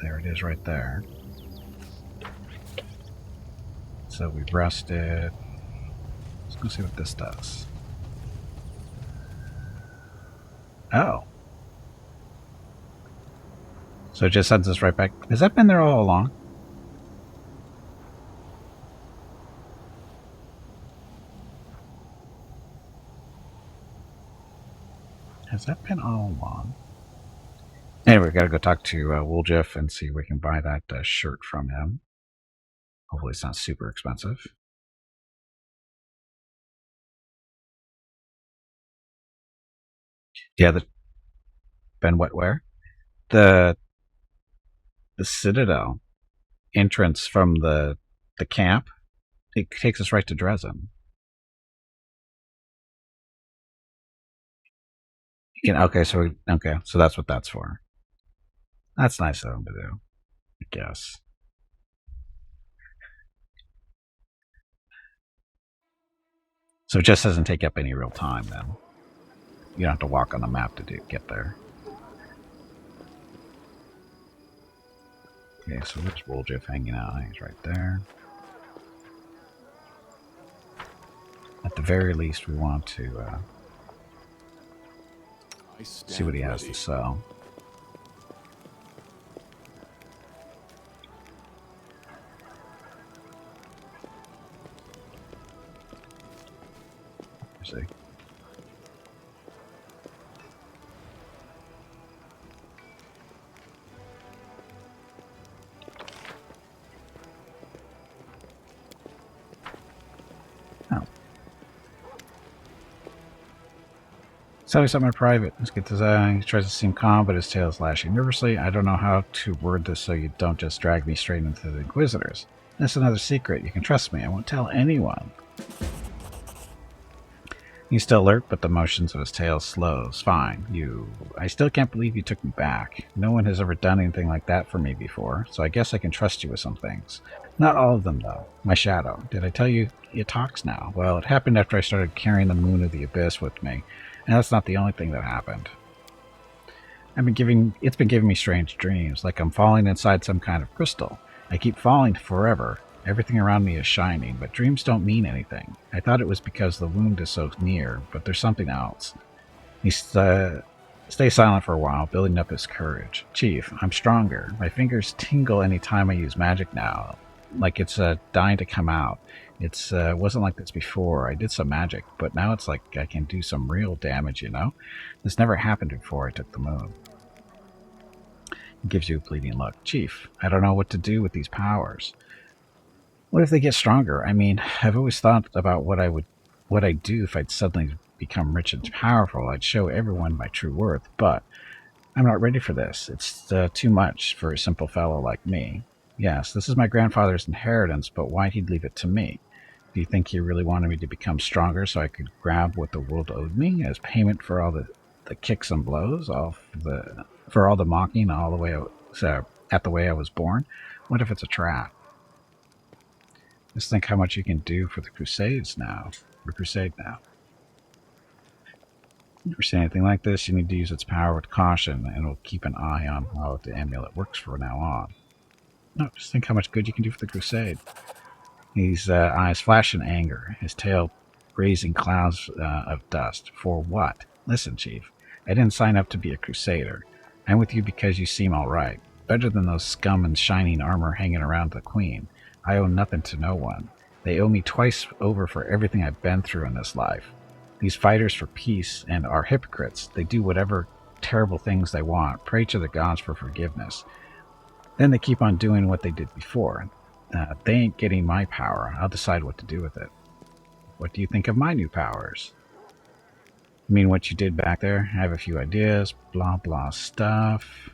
There it is right there. So we've rested. Let's go see what this does. Oh. So it just sends us right back. Has that been there all along? Has that been all along? Anyway, we gotta go talk to Wooljeff and see if we can buy that shirt from him. Hopefully it's not super expensive. Yeah, Ben where? The Citadel entrance from the camp. It takes us right to Dresden. Okay, so that's what that's for. That's nice of him to do, I guess. So it just doesn't take up any real time then. You don't have to walk on the map to get there. Okay, so where's Wooljeff hanging out? He's right there. At the very least, we want to see what he has to sell. See. Oh. Tell me something private. Let's get this. He tries to seem calm, but his tail is lashing nervously. I don't know how to word this so you don't just drag me straight into the Inquisitors. That's another secret. You can trust me. I won't tell anyone. He's still alert, but the motions of his tail slows. Fine. I still can't believe you took me back. No one has ever done anything like that for me before, so I guess I can trust you with some things. Not all of them, though. My shadow. Did I tell you it talks now? Well, it happened after I started carrying the Moon of the Abyss with me, and that's not the only thing that happened. It's been giving me strange dreams, like I'm falling inside some kind of crystal. I keep falling forever. Everything around me is shining, but dreams don't mean anything. I thought it was because the wound is so near, but there's something else. He stays silent for a while, building up his courage. Chief, I'm stronger. My fingers tingle any time I use magic now, like it's dying to come out. It wasn't like this before. I did some magic, but now it's like I can do some real damage, you know? This never happened before I took the moon. He gives you a pleading look. Chief, I don't know what to do with these powers. What if they get stronger? I mean, I've always thought about what I'd do if I'd suddenly become rich and powerful. I'd show everyone my true worth, but I'm not ready for this. It's too much for a simple fellow like me. Yes, this is my grandfather's inheritance, but why'd he leave it to me? Do you think he really wanted me to become stronger so I could grab what the world owed me as payment for all the kicks and blows, for all the mocking all the way at the way I was born? What if it's a trap? Just think how much you can do for the Crusade now. Never seen anything like this. You need to use its power with caution, and it'll keep an eye on how the amulet works from now on. No, just think how much good you can do for the Crusade. His eyes flash in anger, his tail raising clouds of dust. For what? Listen, Chief, I didn't sign up to be a Crusader. I'm with you because you seem all right. Better than those scum in shining armor hanging around the Queen. I owe nothing to no one. They owe me twice over for everything I've been through in this life. These fighters for peace and are hypocrites. They do whatever terrible things they want, pray to the gods for forgiveness. Then they keep on doing what they did before. They ain't getting my power. I'll decide what to do with it. What do you think of my new powers? You mean what you did back there? I have a few ideas. Blah, blah stuff.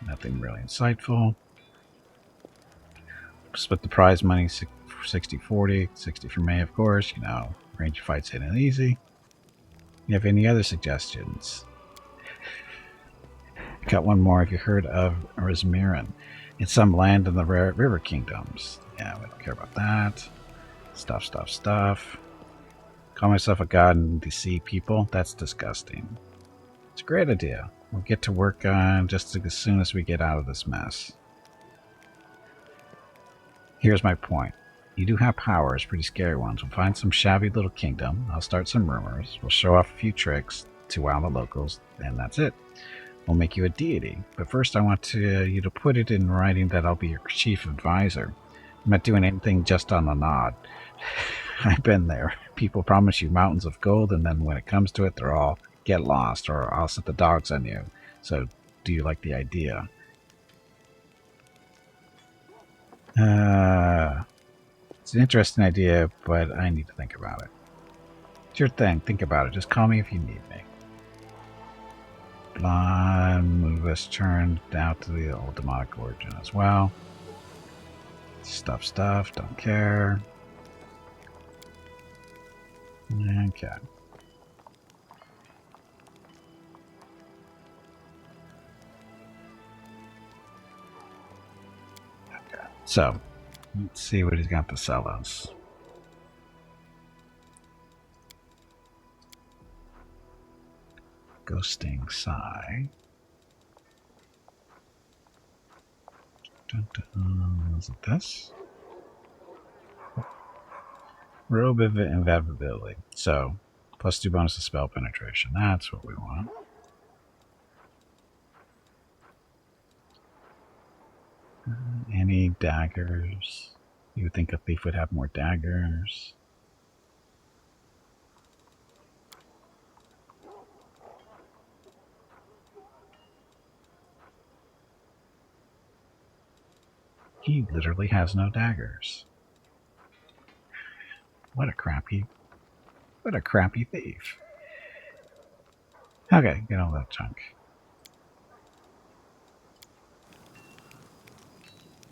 Nothing really insightful. Split the prize money 60-40. 60 for May, of course. You know, range fights ain't easy. You have any other suggestions? Got one more. Have you heard of Resmiran? It's some land in the river kingdoms. Yeah, we don't care about that. Stuff. Call myself a god and deceive people? That's disgusting. It's a great idea. We'll get to work on just as soon as we get out of this mess. Here's my point. You do have powers, pretty scary ones. We'll find some shabby little kingdom. I'll start some rumors. We'll show off a few tricks to wow the locals, and that's it. We'll make you a deity. But first I want you to put it in writing that I'll be your chief advisor. I'm not doing anything just on the nod. I've been there. People promise you mountains of gold, and then when it comes to it, they're all get lost, or I'll set the dogs on you. So, do you like the idea? It's an interesting idea, but I need to think about it. It's your thing. Think about it. Just call me if you need me. Blonde, move us turned out to the old demonic origin as well. Stuff, don't care. Okay. So, let's see what he's got to sell us. Ghosting Sigh. Is it this? Robe of Invisibility. So, +2 bonus to spell penetration. That's what we want. Any daggers? You would think a thief would have more daggers. He literally has no daggers. What a crappy thief. Okay, get all that junk.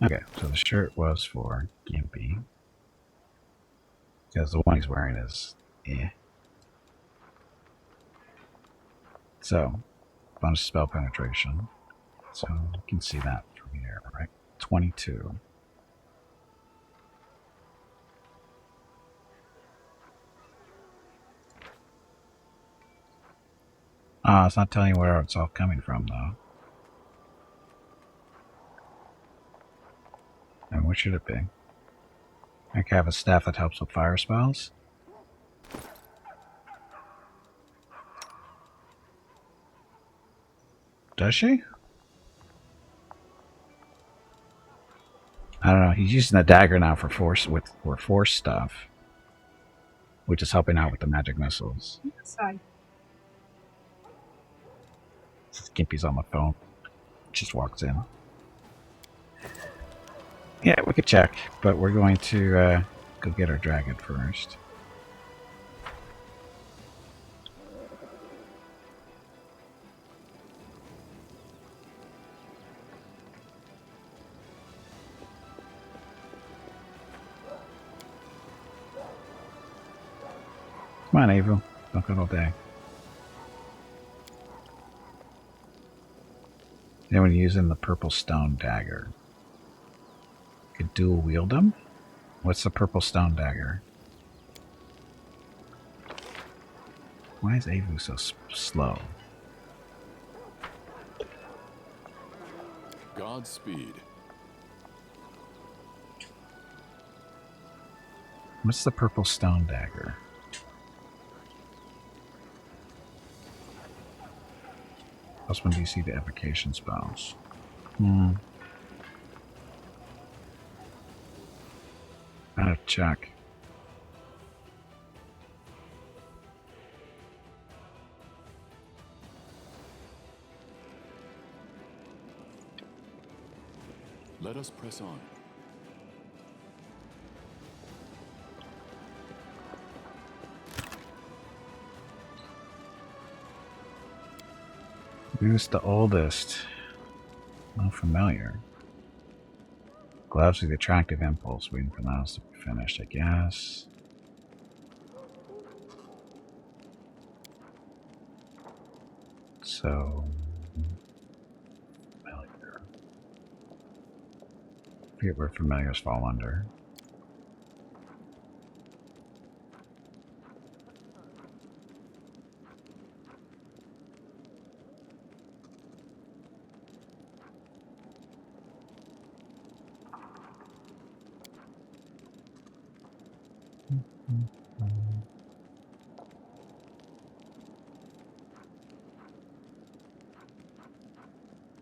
Okay, so the shirt was for Gimpy. Because the one he's wearing is eh. So, bonus spell penetration. So you can see that from here, right? 22. It's not telling you where it's all coming from, though. And what should it be? I can have a staff that helps with fire spells. Does she? I don't know. He's using the dagger now for force stuff, which is helping out with the magic missiles. Sorry. Gimpy's on the phone. Just walks in. Yeah, we could check, but we're going to go get our dragon first. Come on, Avil. Don't go all day. Anyone using the purple stone dagger? Could dual wield them? What's the purple stone dagger? Why is Avu so slow? Godspeed. What's the purple stone dagger? +1 DC to evocation spells. Out of check. Let us press on. Who's the oldest? Not familiar. Gloves with attractive impulse, waiting for those to be finished, I guess. So, familiar. I forget where familiars fall under.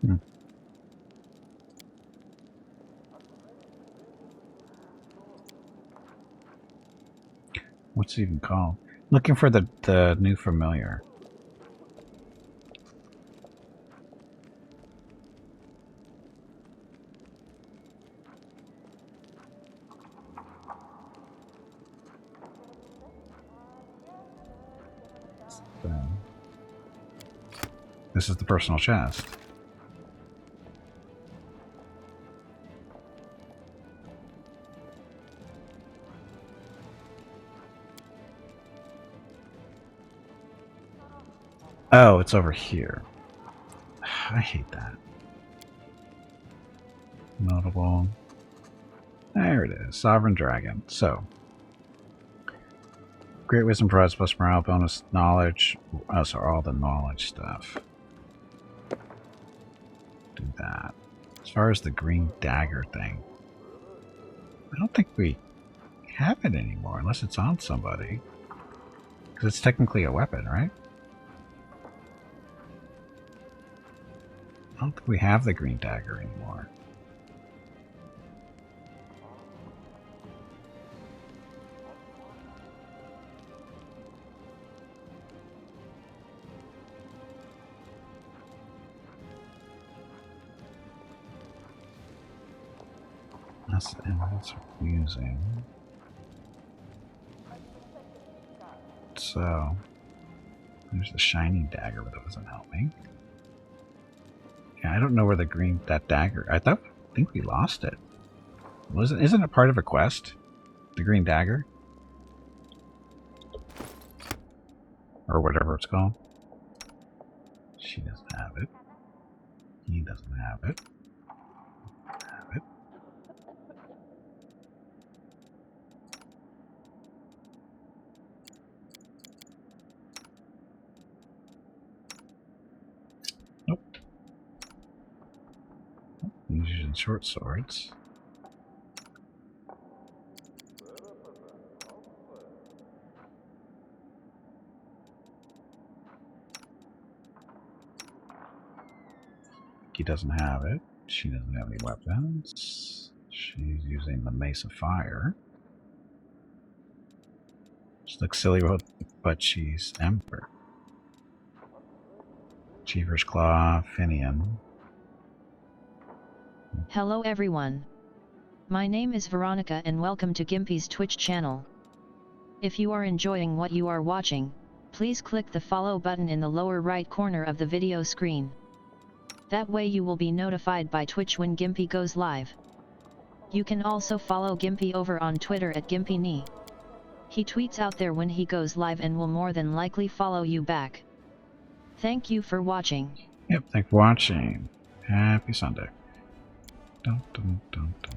Hmm. What's it even called? Looking for the new familiar. This is the personal chest. Oh, it's over here. I hate that. Notable. There it is. Sovereign Dragon. So, Great Wisdom provides plus morale, bonus knowledge. Oh, so all the knowledge stuff. Do that. As far as the green dagger thing, I don't think we have it anymore unless it's on somebody. Because it's technically a weapon, right? I don't think we have the green dagger anymore. That's confusing. So, there's the shining dagger, but that doesn't help me. Yeah, I don't know where that dagger. I think we lost it. Isn't it part of a quest? The green dagger, or whatever it's called. She doesn't have it. He doesn't have it. Have it. Nope. He's using short swords. He doesn't have it. She doesn't have any weapons. She's using the Mace of Fire. She looks silly, but she's Ember. Cheever's Claw, Finian. Hello everyone. My name is Veronica and welcome to Gimpy's Twitch channel. If you are enjoying what you are watching, please click the follow button in the lower right corner of the video screen. That way you will be notified by Twitch when Gimpy goes live. You can also follow Gimpy over on Twitter at GimpyKnee. He tweets out there when he goes live and will more than likely follow you back. Thank you for watching. Yep, thanks for watching. Happy Sunday. Dun, dun, dun, dun.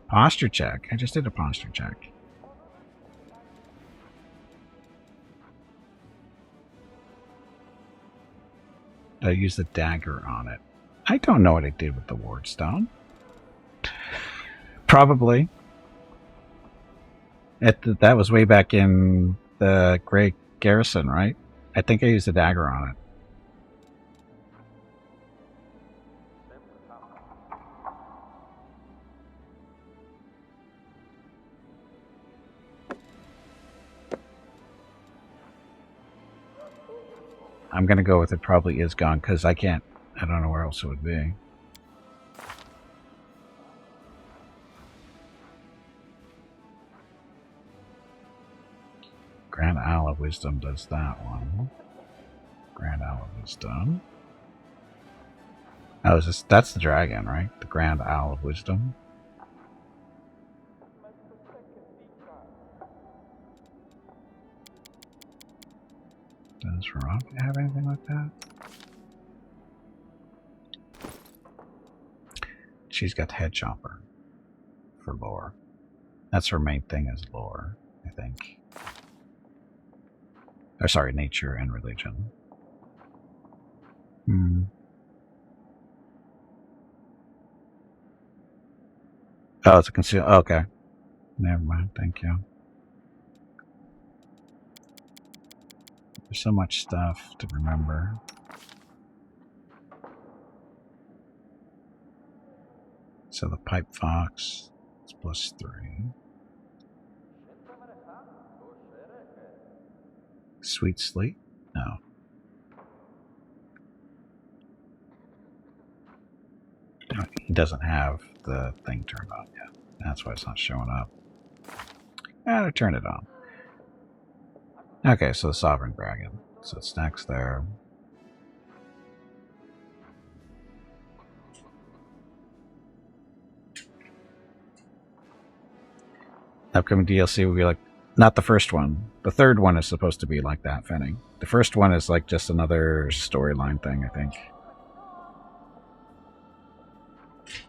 Posture check. I just did a posture check. I used the dagger on it. I don't know what I did with the wardstone. Probably. That was way back in the Great Garrison, right? I think I used a dagger on it. I'm gonna go with it probably is gone because I don't know where else it would be. Grand Owl of Wisdom does that one. Grand Owl of Wisdom. Oh, that's the dragon, right? The Grand Owl of Wisdom. Does Veronica have anything like that? She's got the Head Chomper for lore. That's her main thing is lore, I think. Or sorry, nature and religion. Oh, it's a conceal. Okay. Never mind. Thank you. There's so much stuff to remember. So the pipe fox is +3. Sweet sleep? No. He doesn't have the thing turned on yet. That's why it's not showing up. I turn it on. Okay, so the Sovereign Dragon. So it stacks there. Upcoming DLC will be like, not the first one. The third one is supposed to be like that, Fenning. The first one is like just another storyline thing, I think.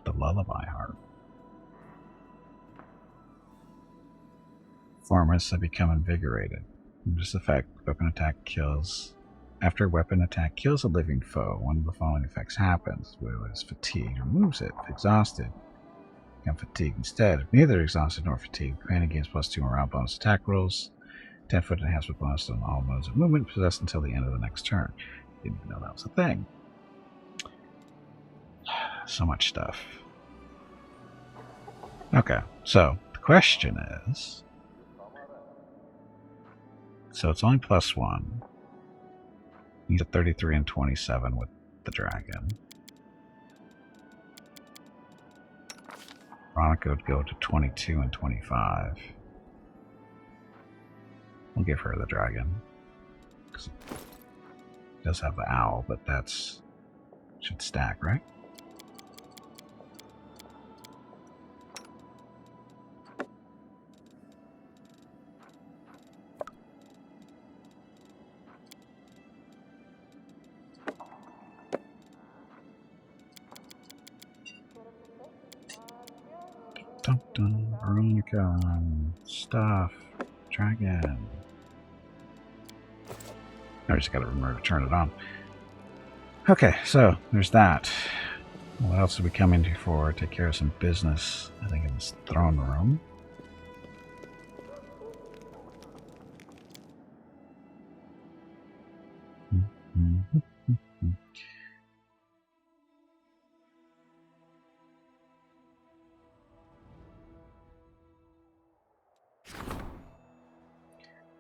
The Lullaby Harp. Performers have become invigorated. In this effect, weapon attack kills. After a weapon attack kills a living foe, one of the following effects happens. Whether it's fatigued, removes it. If exhausted, become fatigued instead. If neither exhausted nor fatigued, companion gains +2 morale bonus attack rolls. 10-foot enhancement bonus on all modes of movement possessed until the end of the next turn. Didn't even know that was a thing. So much stuff. Okay, so the question is... So it's only +1. He's at 33 and 27 with the dragon. Veronica would go to 22 and 25. We'll give her the dragon. Because it does have the owl, but that's... should stack, right? Dun dun, Veronica, stuff, dragon. I just gotta remember to turn it on. Okay, so there's that. What else did we come in here for? Take care of some business, I think, in this throne room.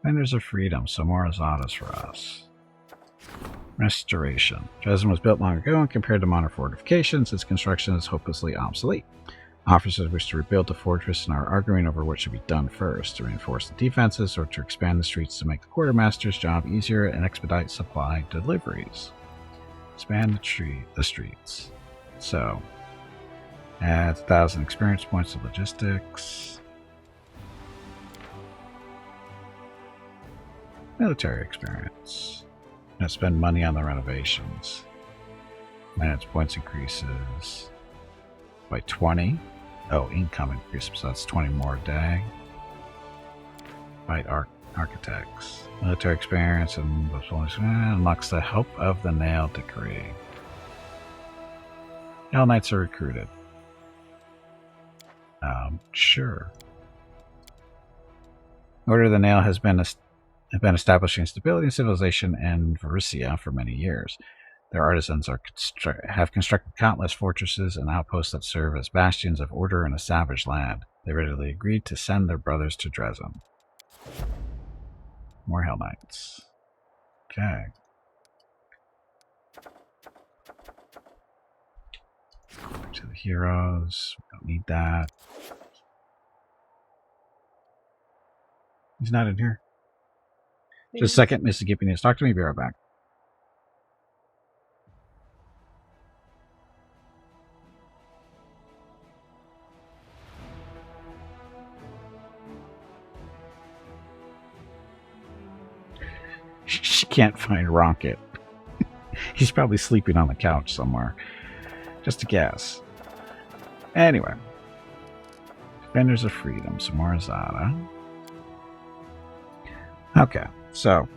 Vendors of Freedom, so more Azatas for us. Restoration. Dresden was built long ago, and compared to modern fortifications, its construction is hopelessly obsolete. Officers wish to rebuild the fortress and are arguing over what should be done first, to reinforce the defenses or to expand the streets to make the quartermaster's job easier and expedite supply deliveries. Expand the streets. So, adds 1,000 experience points to logistics. Military experience. Now spend money on the renovations. Manage points increases by 20. Oh, income increases, so that's 20 more a day. Fight architects. Military experience and unlocks the Help of the Nail decree. Hell Knights are recruited. Sure. Order of the Nail has been establishing stability and civilization in Varissia for many years. Their artisans have constructed countless fortresses and outposts that serve as bastions of order in a savage land. They readily agreed to send their brothers to Dresden. More Hell Knights. Okay. Back to the heroes. We don't need that. He's not in here. Just a second, Mrs. Gimpy needs to talk to me. Be right back. She can't find Rocket. He's probably sleeping on the couch somewhere. Just a guess. Anyway. Defenders of Freedom. Some more Azata. Okay, so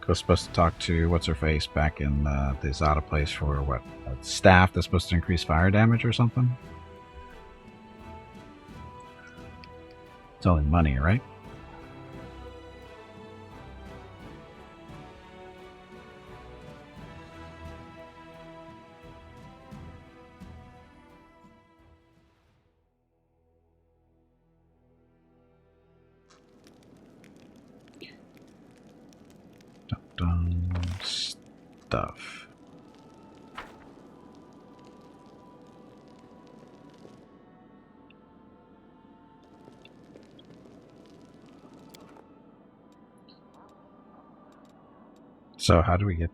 I was supposed to talk to what's-her-face back in the Azata place for what? A staff that's supposed to increase fire damage or something? It's only money, right? stuff. So how do we get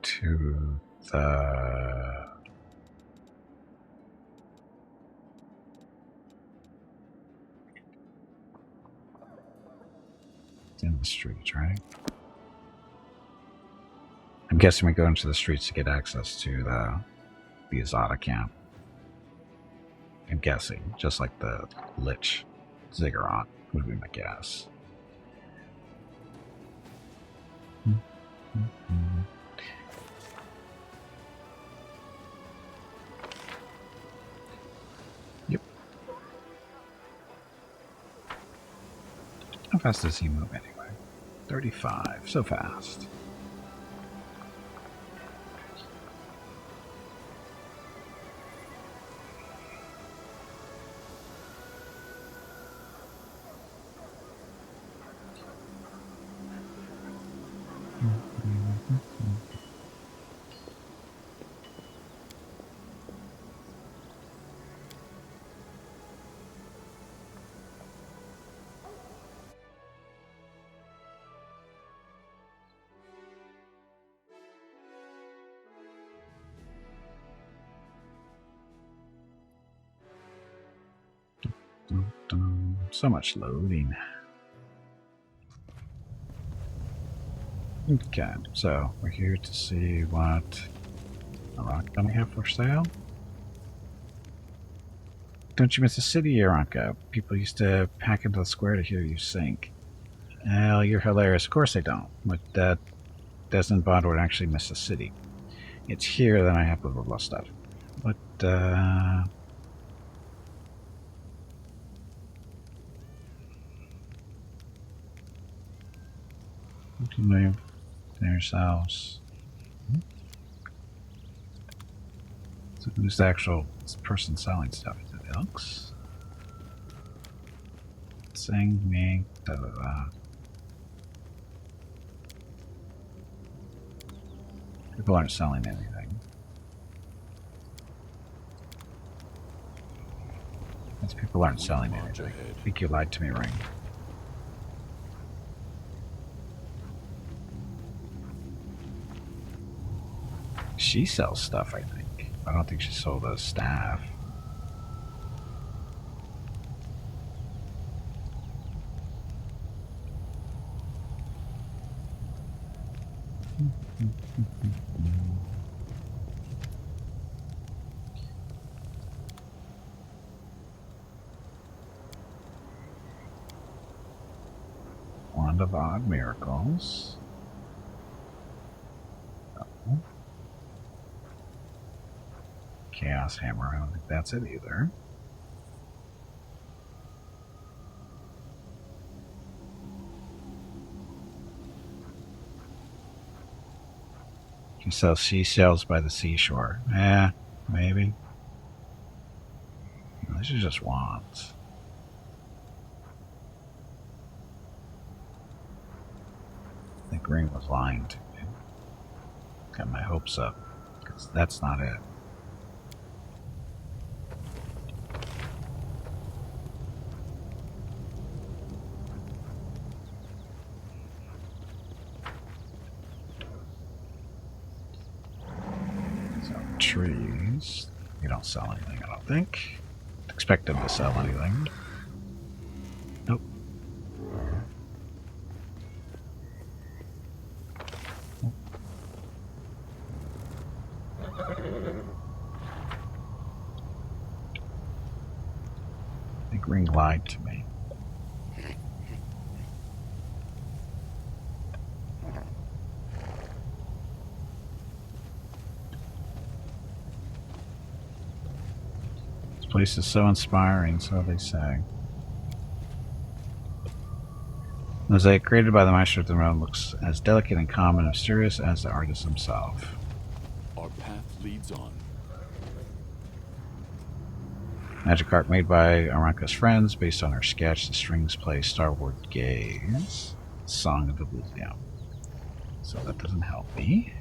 to the... in the streets, right? I'm guessing we go into the streets to get access to the Azata camp. I'm guessing, just like the Lich Ziggurat would be my guess. Yep. How fast does he move anyway? 35, so fast. So much loading. Okay, so we're here to see what Aranka we have for sale. Don't you miss the city, Aranka? People used to pack into the square to hear you sing. Well, you're hilarious. Of course they don't. But that doesn't bother would actually miss the city. It's here that I have blah blah blah stuff. But you can live yourselves. So who's the actual person selling stuff? Is it Elks? Sing me da da da. People aren't selling anything. These people aren't selling anything. I think you lied to me, Ring. She sells stuff, I think. I don't think she sold a staff. Wand of Odd Miracles. Oh. Chaos Hammer. I don't think that's it either. She sells seashells by the seashore. Maybe. This is just wands. I think Ring was lying to me. Got my hopes up, because that's not it. So, trees. You don't sell anything, I don't think. Expect them to sell anything. Nope. I think Ring lied to me. This place is so inspiring, so they say. The mosaic created by the master of the realm looks as delicate and calm and mysterious as the artist himself. Our path leads on. Magic art made by Aranka's friends, based on her sketch. The strings play Starward Gaze, Song of Elysium. So that doesn't help me.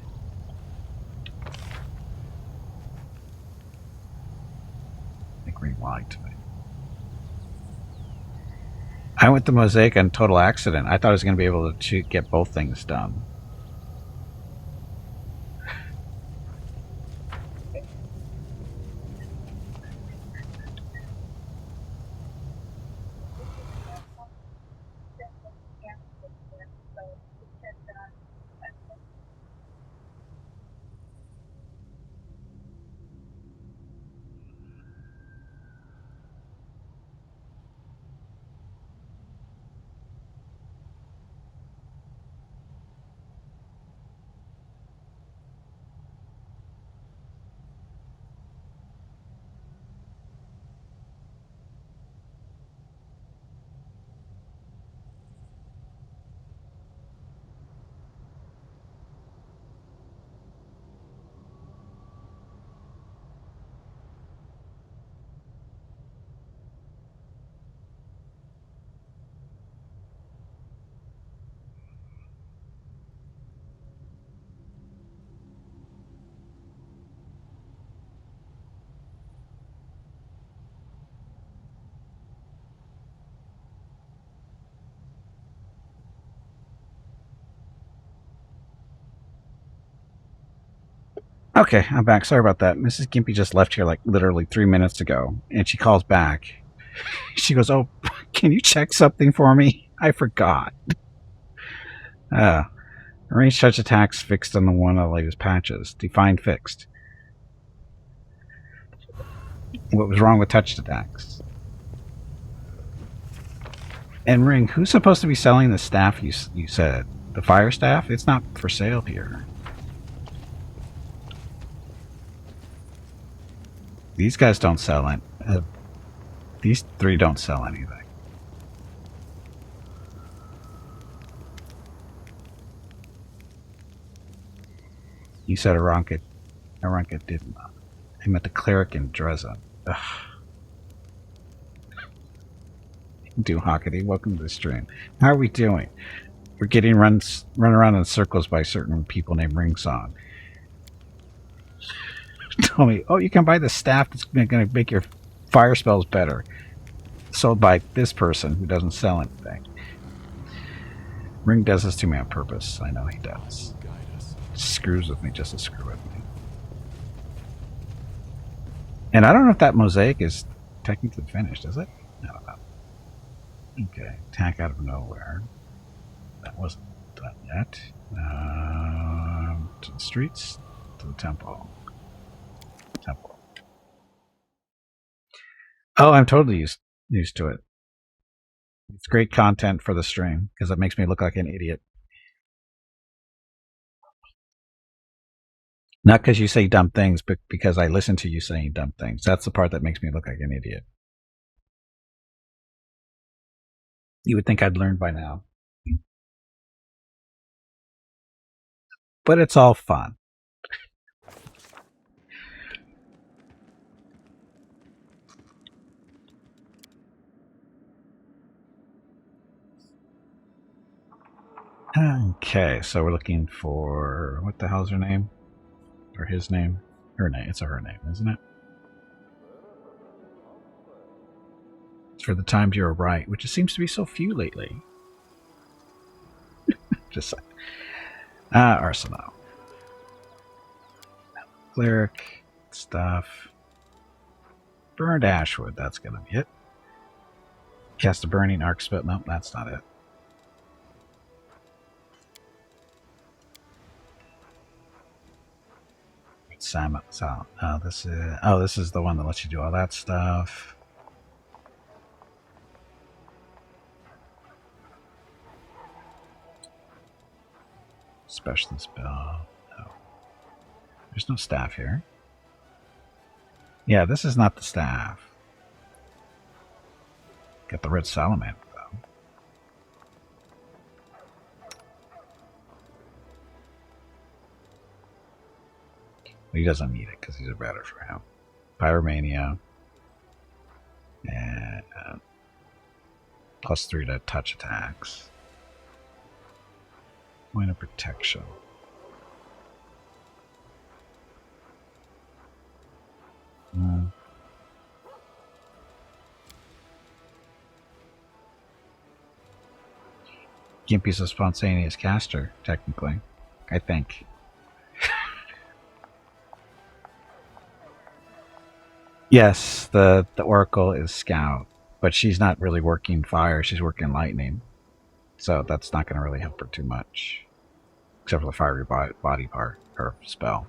I think Ring lied to me. I went to Mosaic on total accident. I thought I was going to be able to get both things done. Okay, I'm back. Sorry about that. Mrs. Gimpy just left here like literally 3 minutes ago, and she calls back. She goes, "Oh, can you check something for me? I forgot." Arrange touch attacks fixed on the one of the latest patches. Define fixed. What was wrong with touch attacks? And Ring, who's supposed to be selling the staff you said? The fire staff? It's not for sale here. These guys don't sell it. These three don't sell anything. You said Aranka didn't. I meant the cleric in Dresden. Ugh. Do Hockety, welcome to the stream. How are we doing? We're getting run around in circles by certain people named Ringsong. Tell me, oh, you can buy the staff that's going to make your fire spells better. Sold by this person who doesn't sell anything. Ring does this to me on purpose. I know he does. Screws with me just to screw with me. And I don't know if that mosaic is technically finished, is it? I don't know. Okay, attack out of nowhere. That wasn't done yet. To the streets, to the temple. Oh, I'm totally used to it. It's great content for the stream because it makes me look like an idiot. Not because you say dumb things, but because I listen to you saying dumb things. That's the part that makes me look like an idiot. You would think I'd learn by now. But it's all fun. Okay, so we're looking for... What the hell's her name? Or his name? Her name. It's her name, isn't it? It's for the times you're right, which it seems to be so few lately. Just like... Arsenal. Cleric. Stuff. Burned Ashwood, that's gonna be it. Cast a burning arc spell. Nope, that's not it. Sam. This is the one that lets you do all that stuff. Special spell. No. There's no staff here. Yeah, this is not the staff. Got the red salamander, though. He doesn't need it because he's a better for him. Pyromania. And +3 to touch attacks. Point of protection. Gimpy's a spontaneous caster, technically. I think. Yes, the Oracle is Scout, but she's not really working fire, she's working lightning. So that's not going to really help her too much. Except for the fiery body part, her spell.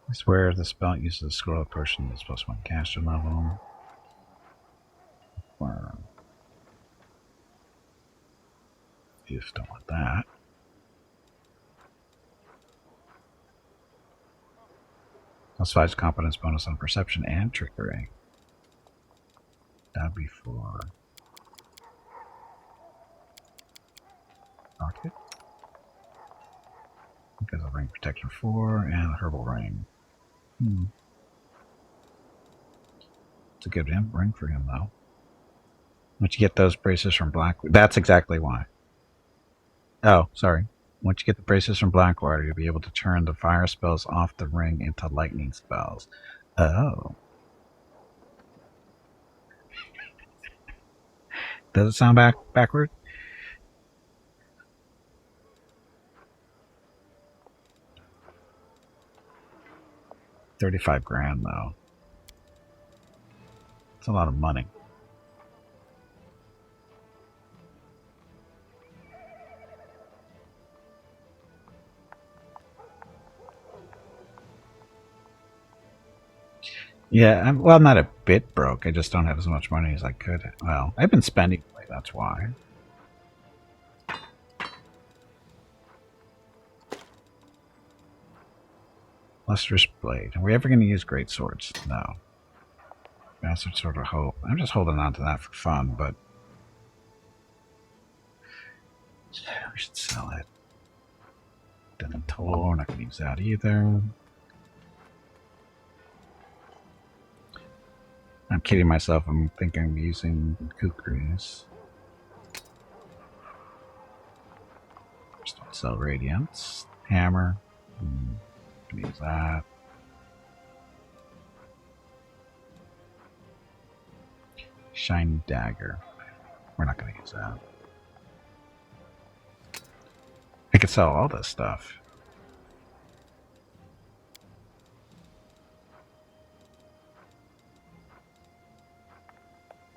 I swear the spell uses a scroll potion that's +1 caster level. You just don't want that. +5 competence bonus on perception and trickery. That'd be for rocket. Because of ring protection 4 and the herbal ring. It's a good ring for him though. Once you get those braces from Blackwater, that's exactly why. Oh, sorry. Once you get the braces from Blackwater, you'll be able to turn the fire spells off the ring into lightning spells. Oh. Does it sound backward? $35,000 though. It's a lot of money. Yeah, well, I'm not a bit broke. I just don't have as much money as I could. Well, I've been spending away, that's why. Lustrous Blade. Are we ever going to use great swords? No. Bastard Sword of Hope. I'm just holding on to that for fun, but we should sell it. Then total, we're not going to use that either. I'm kidding myself. I'm thinking I'm using kukris. Just don't sell Radiance. Hammer. Use that. Shiny Dagger. We're not going to use that. I could sell all this stuff.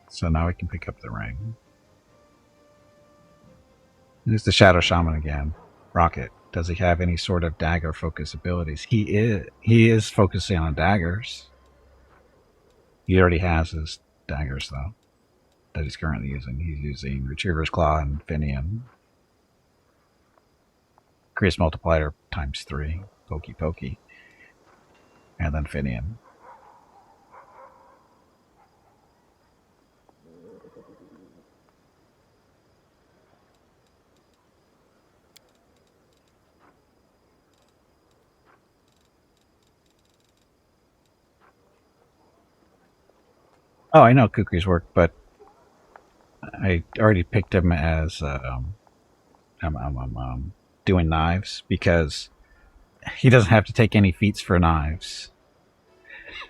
So now we can pick up the ring. There's the Shadow Shaman again. Rocket. Does he have any sort of dagger focus abilities? He is focusing on daggers. He already has his daggers though that he's currently using. He's using Retriever's Claw and Finian. Increase multiplier ×3. Pokey pokey. And then Finian. Oh, I know kukris work, but I already picked him as doing knives because he doesn't have to take any feats for knives,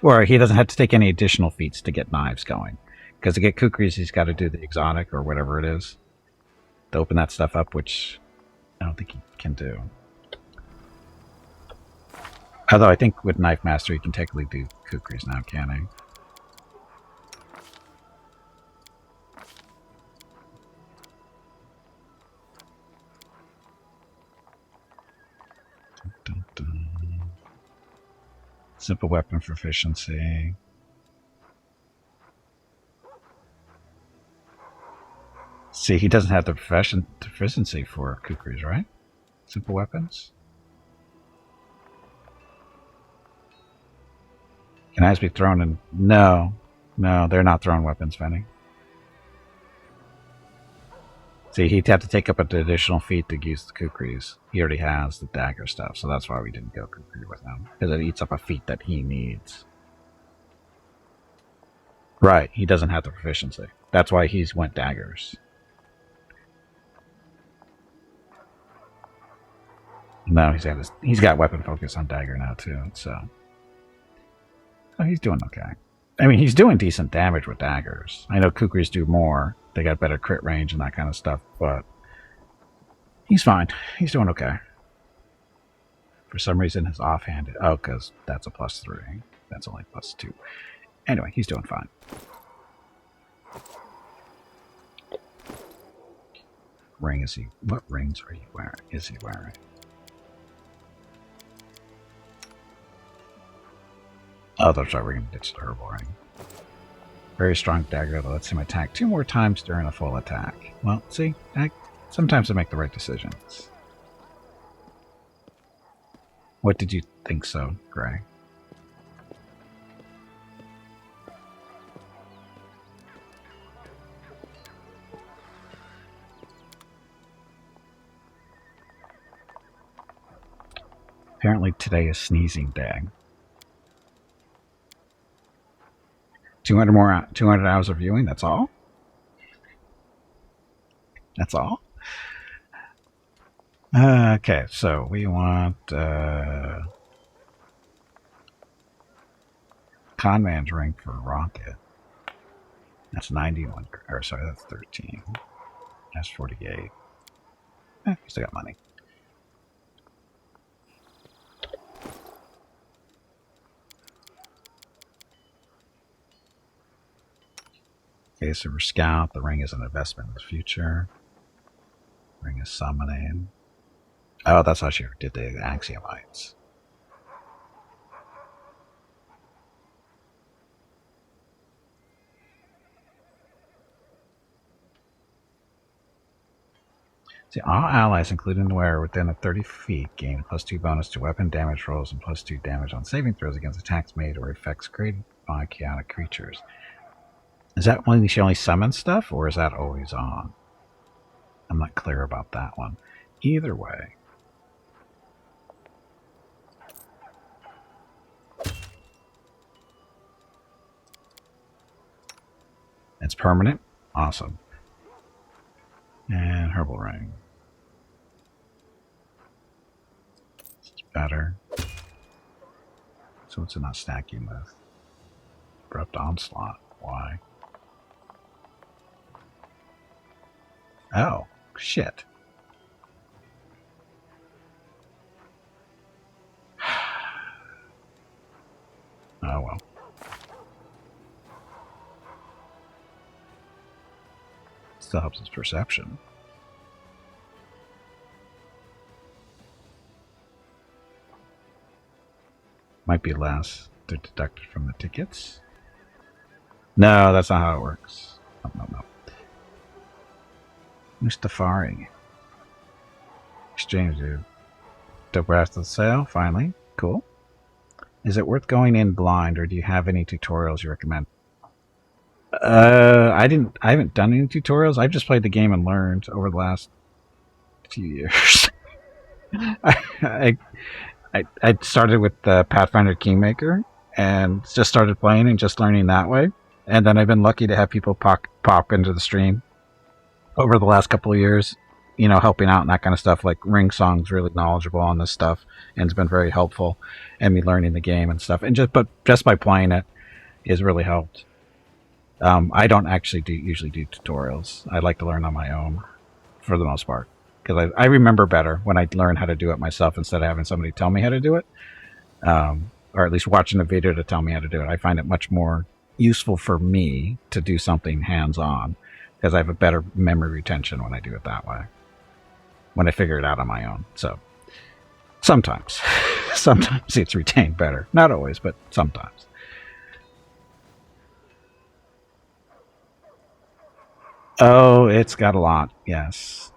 or he doesn't have to take any additional feats to get knives going. Because to get kukris, he's got to do the exotic or whatever it is to open that stuff up, which I don't think he can do. Although I think with Knife Master, he can technically do kukris now, can he? Simple weapon proficiency. See, he doesn't have the proficiency for kukris, right? Simple weapons. Can eyes be thrown in? No, they're not thrown weapons, Fenny. See, he'd have to take up an additional feat to use the kukris. He already has the dagger stuff, so that's why we didn't go kukri with him. Because it eats up a feat that he needs. Right, he doesn't have the proficiency. That's why he's went daggers. No, he's got weapon focus on dagger now too. So he's doing okay. I mean, he's doing decent damage with daggers. I know kukris do more. They got better crit range and that kind of stuff, but he's fine. He's doing okay. For some reason, his offhanded... Oh, because that's a +3. That's only +2. Anyway, he's doing fine. Ring is he... What rings are you wearing? Is he wearing? Oh, that's right. We're going to ditch the herbal ring. Very strong dagger that lets him attack 2 more times during a full attack. Well, see, sometimes I make the right decisions. What did you think so, Gray? Apparently today is sneezing day. 200 hours of viewing, that's all? That's all? Okay, so we want Conman's ring for Rocket. That's 91, or sorry, that's 13. That's 48. Still got money. Okay, so for Scout, the ring is an investment in the future. Ring is summoning. Oh, that's how she did the Axiomites. See, all allies, including the wearer, within 30 feet gain +2 bonus to weapon damage rolls and +2 damage on saving throws against attacks made or effects created by chaotic creatures. Is that when she only summons stuff, or is that always on? I'm not clear about that one. Either way. It's permanent? Awesome. And Herbal Ring. It's better. So what's it not stacking with? Abrupt Onslaught. Why? Oh, shit. Oh well. Still helps his perception. Might be less. They're deducted from the tickets. No, that's not how it works. No. Mustafari. Exchange, dude. Dope after the sale, finally. Cool. Is it worth going in blind, or do you have any tutorials you recommend? I haven't done any tutorials. I've just played the game and learned over the last few years. I started with the Pathfinder Kingmaker and just started playing and just learning that way. And then I've been lucky to have people pop into the stream over the last couple of years, you know, helping out and that kind of stuff. Like Ring Song's really knowledgeable on this stuff and it's been very helpful, and me learning the game and stuff. And just by playing it has really helped. I don't actually usually do tutorials. I like to learn on my own for the most part, because I remember better when I learn how to do it myself instead of having somebody tell me how to do it, or at least watching a video to tell me how to do it. I find it much more useful for me to do something hands-on, because I have a better memory retention when I do it that way, when I figure it out on my own. So sometimes it's retained better. Not always, but sometimes. Oh, it's got a lot, yes.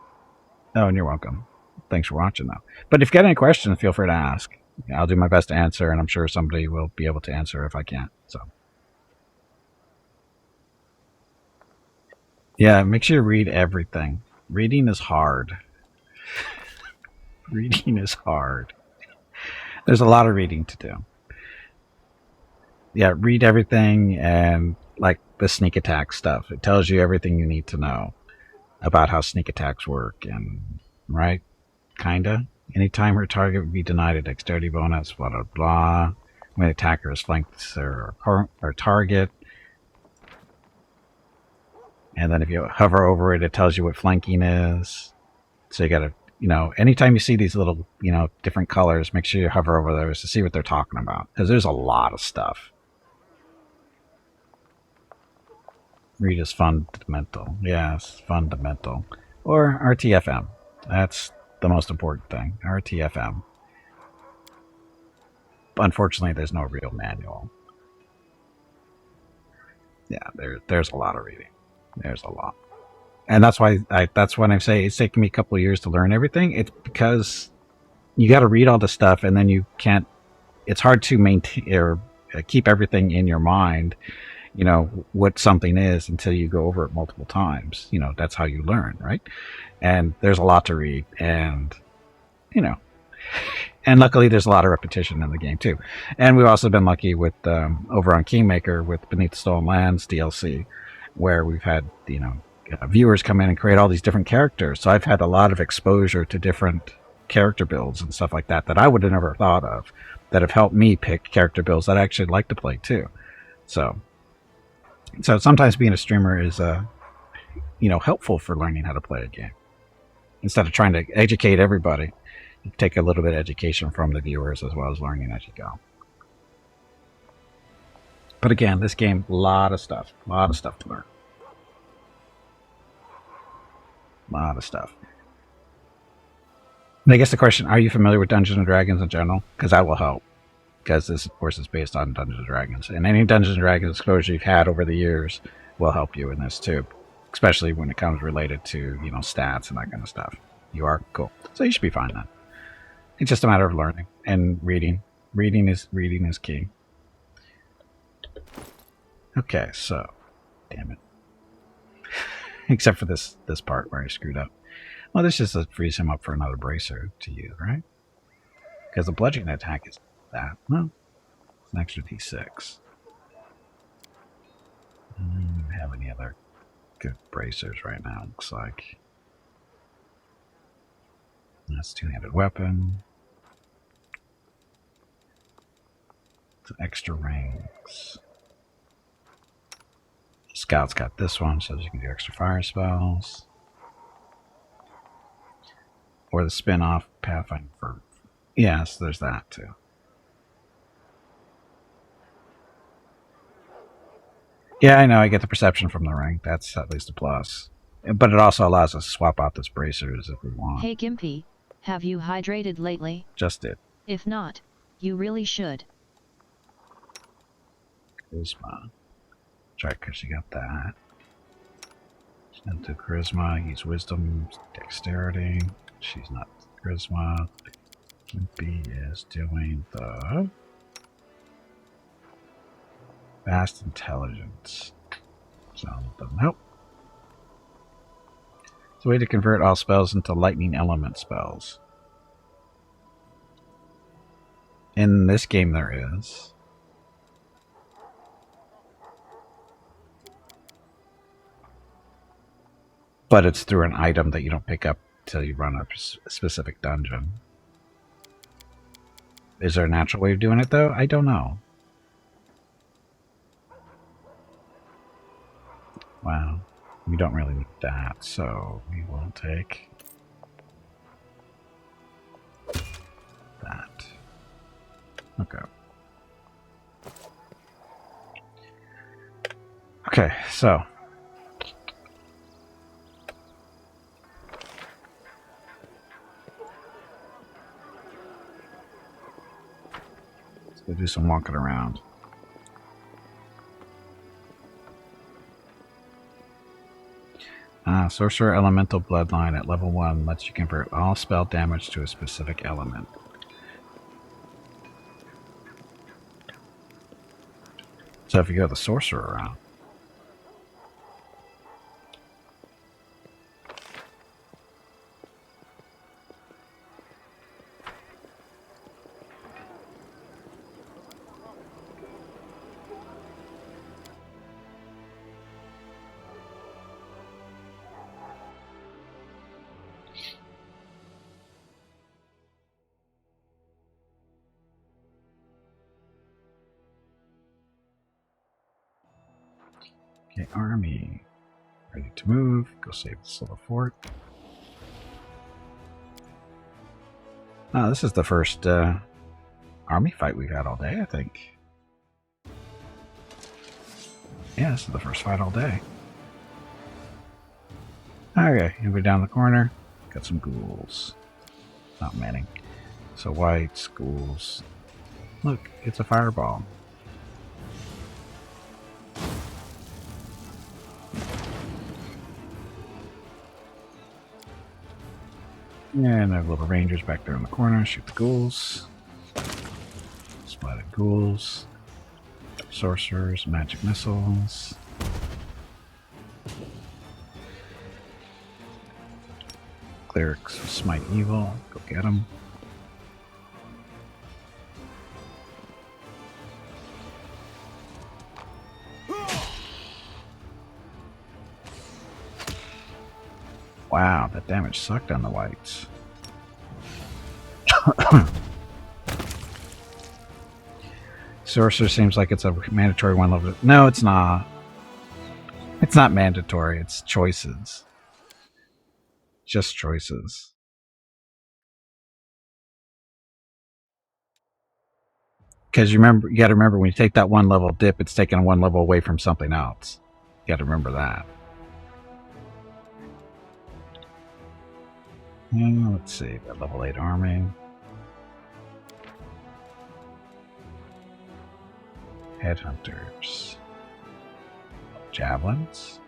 Oh, and you're welcome. Thanks for watching, though. But if you got any questions, feel free to ask. I'll do my best to answer, and I'm sure somebody will be able to answer if I can't. So, yeah, make sure you read everything. Reading is hard. Reading is hard. There's a lot of reading to do. Yeah, read everything, and like the sneak attack stuff. It tells you everything you need to know about how sneak attacks work, and right, kinda. Anytime her target would be denied a dexterity bonus, blah blah blah. When the attacker is flanked or target, and then if you hover over it, it tells you what flanking is. So you gotta, anytime you see these little, different colors, make sure you hover over those to see what they're talking about, because there's a lot of stuff. Read is fundamental. Yes, fundamental. Or RTFM. That's the most important thing. RTFM. Unfortunately, there's no real manual. Yeah, there's a lot of reading. There's a lot. And that's why that's when I say it's taken me a couple of years to learn everything. It's because you got to read all the stuff, and then you can't. It's hard to maintain or keep everything in your mind. What something is until you go over it multiple times. That's how you learn, right? And there's a lot to read, and and luckily there's a lot of repetition in the game too. And we've also been lucky with over on Kingmaker with Beneath the Stolen Lands DLC, where we've had viewers come in and create all these different characters. So I've had a lot of exposure to different character builds and stuff like that I would have never thought of, that have helped me pick character builds that I actually like to play too. So sometimes being a streamer is helpful for learning how to play a game. Instead of trying to educate everybody, you take a little bit of education from the viewers as well as learning as you go. But again, this game, a lot of stuff to learn. A lot of stuff. And I guess the question, are you familiar with Dungeons & Dragons in general? Because that will help. Because this, of course, is based on Dungeons & Dragons. And any Dungeons & Dragons exposure you've had over the years will help you in this too. Especially when it comes related to, stats and that kind of stuff. You are? Cool. So you should be fine then. It's just a matter of learning and reading. Reading is key. Okay, so, damn it. Except for this part where I screwed up. Well, this just frees him up for another bracer to use, right? Because the bludgeoning attack is that. Well, it's an extra d6. I don't have any other good bracers right now, looks like. That's a two-handed weapon. It's extra rings. Scout's got this one, so you can do extra fire spells. Or the spin-off Pathfinder for... Yes, there's that too. Yeah, I know, I get the perception from the ring. That's at least a plus. But it also allows us to swap out those bracers if we want. Hey Gimpy, have you hydrated lately? Just did. If not, you really should. Charisma. Try because you got that. She's not to charisma. Use wisdom, dexterity. She's not charisma. Gimpy is doing the vast intelligence. So nope. It's a way to convert all spells into lightning element spells. In this game there is. But it's through an item that you don't pick up until you run a specific dungeon. Is there a natural way of doing it, though? I don't know. Wow. We don't really need that, so we will take that. Okay. Okay, so... We'll do some walking around. Sorcerer Elemental Bloodline at level 1 lets you convert all spell damage to a specific element. So if you go the Sorcerer route, Okay, army. Ready to move. Go save this little fort. Oh, this is the first army fight we've had all day, I think. Yeah, this is the first fight all day. Okay, and we're down the corner. Got some ghouls. Not many. So whites, ghouls. Look, it's a fireball. And our little rangers back there in the corner. Shoot the ghouls. Splatted ghouls. Sorcerers, magic missiles. Clerics smite evil. Go get them. Wow, that damage sucked on the whites. Sorcerer seems like it's a mandatory one level. No, it's not. It's not mandatory. It's choices. Just choices. Because you got to remember when you take that one level dip, it's taking one level away from something else. You got to remember that. Let's see, got level 8 army. Headhunters. Javelins.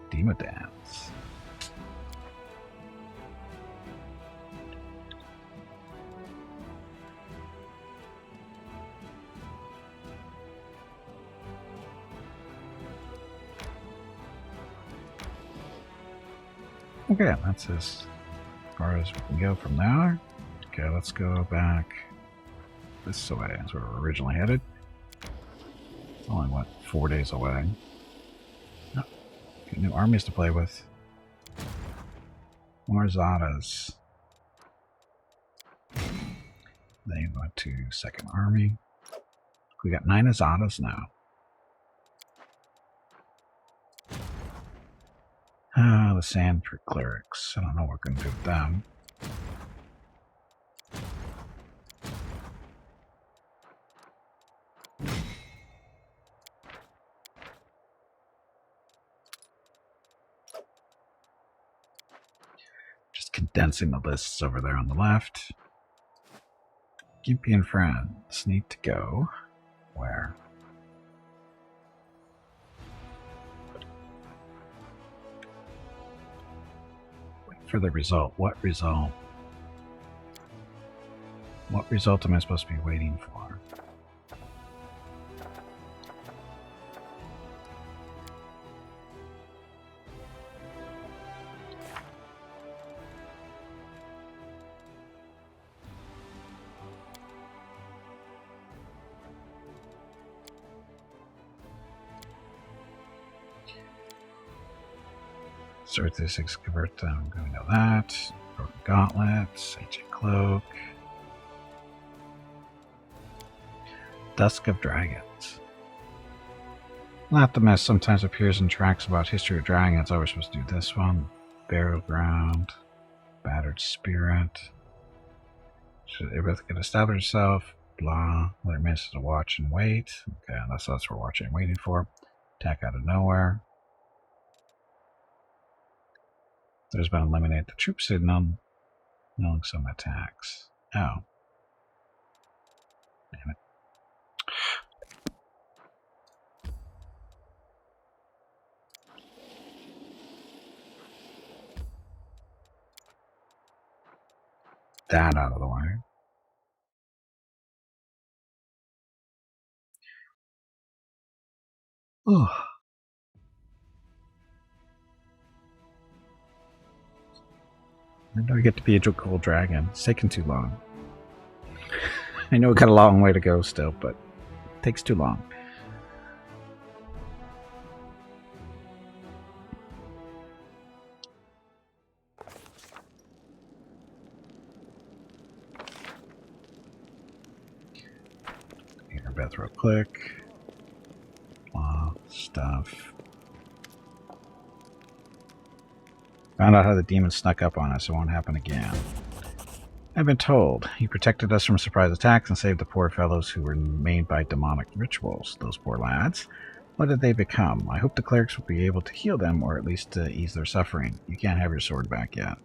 Demodans. Okay, that's as far as we can go from there. Okay, let's go back this way as we were originally headed. Only, what, 4 days away. Oh, got new armies to play with. More Azatas. They went to second army. We got 9 Azatas now. The sand for clerics. I don't know what we're going to do with them. Just condensing the lists over there on the left. Gimpy and friends need to go. Where? Wait for the result. What result? What result am I supposed to be waiting for? Sort through 6, convert them. We know that. Broken gauntlets, ancient cloak. Dusk of Dragons. Not the mess sometimes appears in tracks about history of dragons. Oh, we're supposed to do this one. Burial ground. Battered spirit. Should everything can establish itself? Blah. What it means to watch and wait. Okay, that's what we're watching and waiting for. Attack out of nowhere. There's been eliminated. The troops hidden on knowing some attacks. Oh. Damn it. That out of the way. Oh. When do I get to be a cool dragon? It's taking too long. I know we got a long way to go still, but it takes too long. throw a click. Stuff. Found out how the demon snuck up on us. It won't happen again. I've been told. He protected us from surprise attacks and saved the poor fellows who were made by demonic rituals. Those poor lads. What did they become? I hope the clerics will be able to heal them, or at least to ease their suffering. You can't have your sword back yet.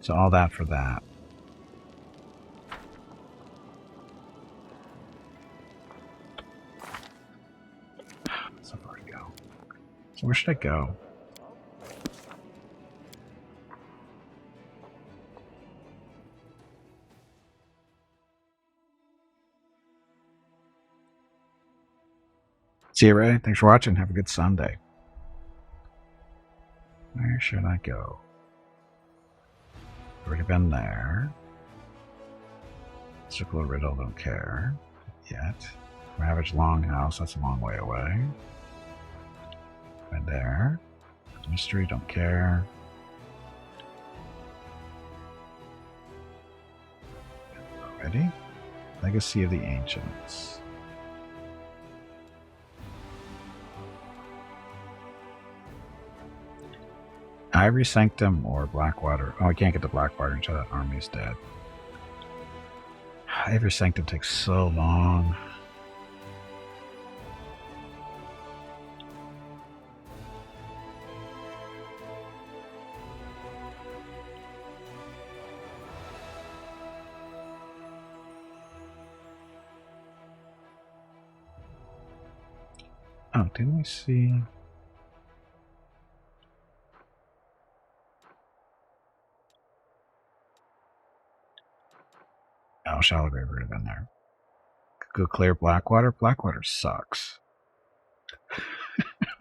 So all that for that. So far to go. So where should I go? See you, Ray. Thanks for watching. Have a good Sunday. Where should I go? Already been there. Circle of Riddle, don't care yet. Ravaged Longhouse, that's a long way away. Right there. Mystery, don't care. Already? Legacy of the Ancients. Ivory Sanctum or Blackwater. Oh, I can't get to Blackwater until that army's dead. Ivory Sanctum takes so long. Oh, didn't we see... Oh, Shallow Grave would have been there. Go clear Blackwater. Blackwater sucks.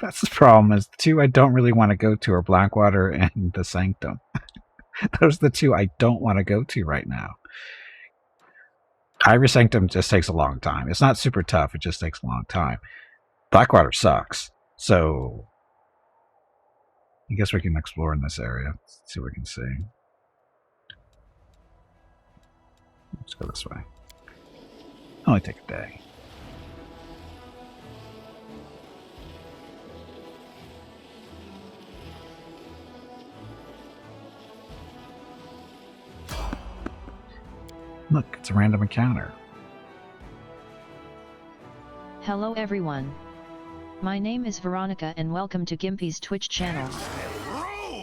That's the problem, is the two I don't really want to go to are Blackwater and the Sanctum. Those are the two I don't want to go to right now. Ivory Sanctum just takes a long time. It's not super tough, it just takes a long time. Blackwater sucks. So I guess we can explore in this area. Let's see what we can see. Let's go this way. Only take a day. Look, it's a random encounter. Hello everyone. My name is Veronica and welcome to Gimpy's Twitch channel.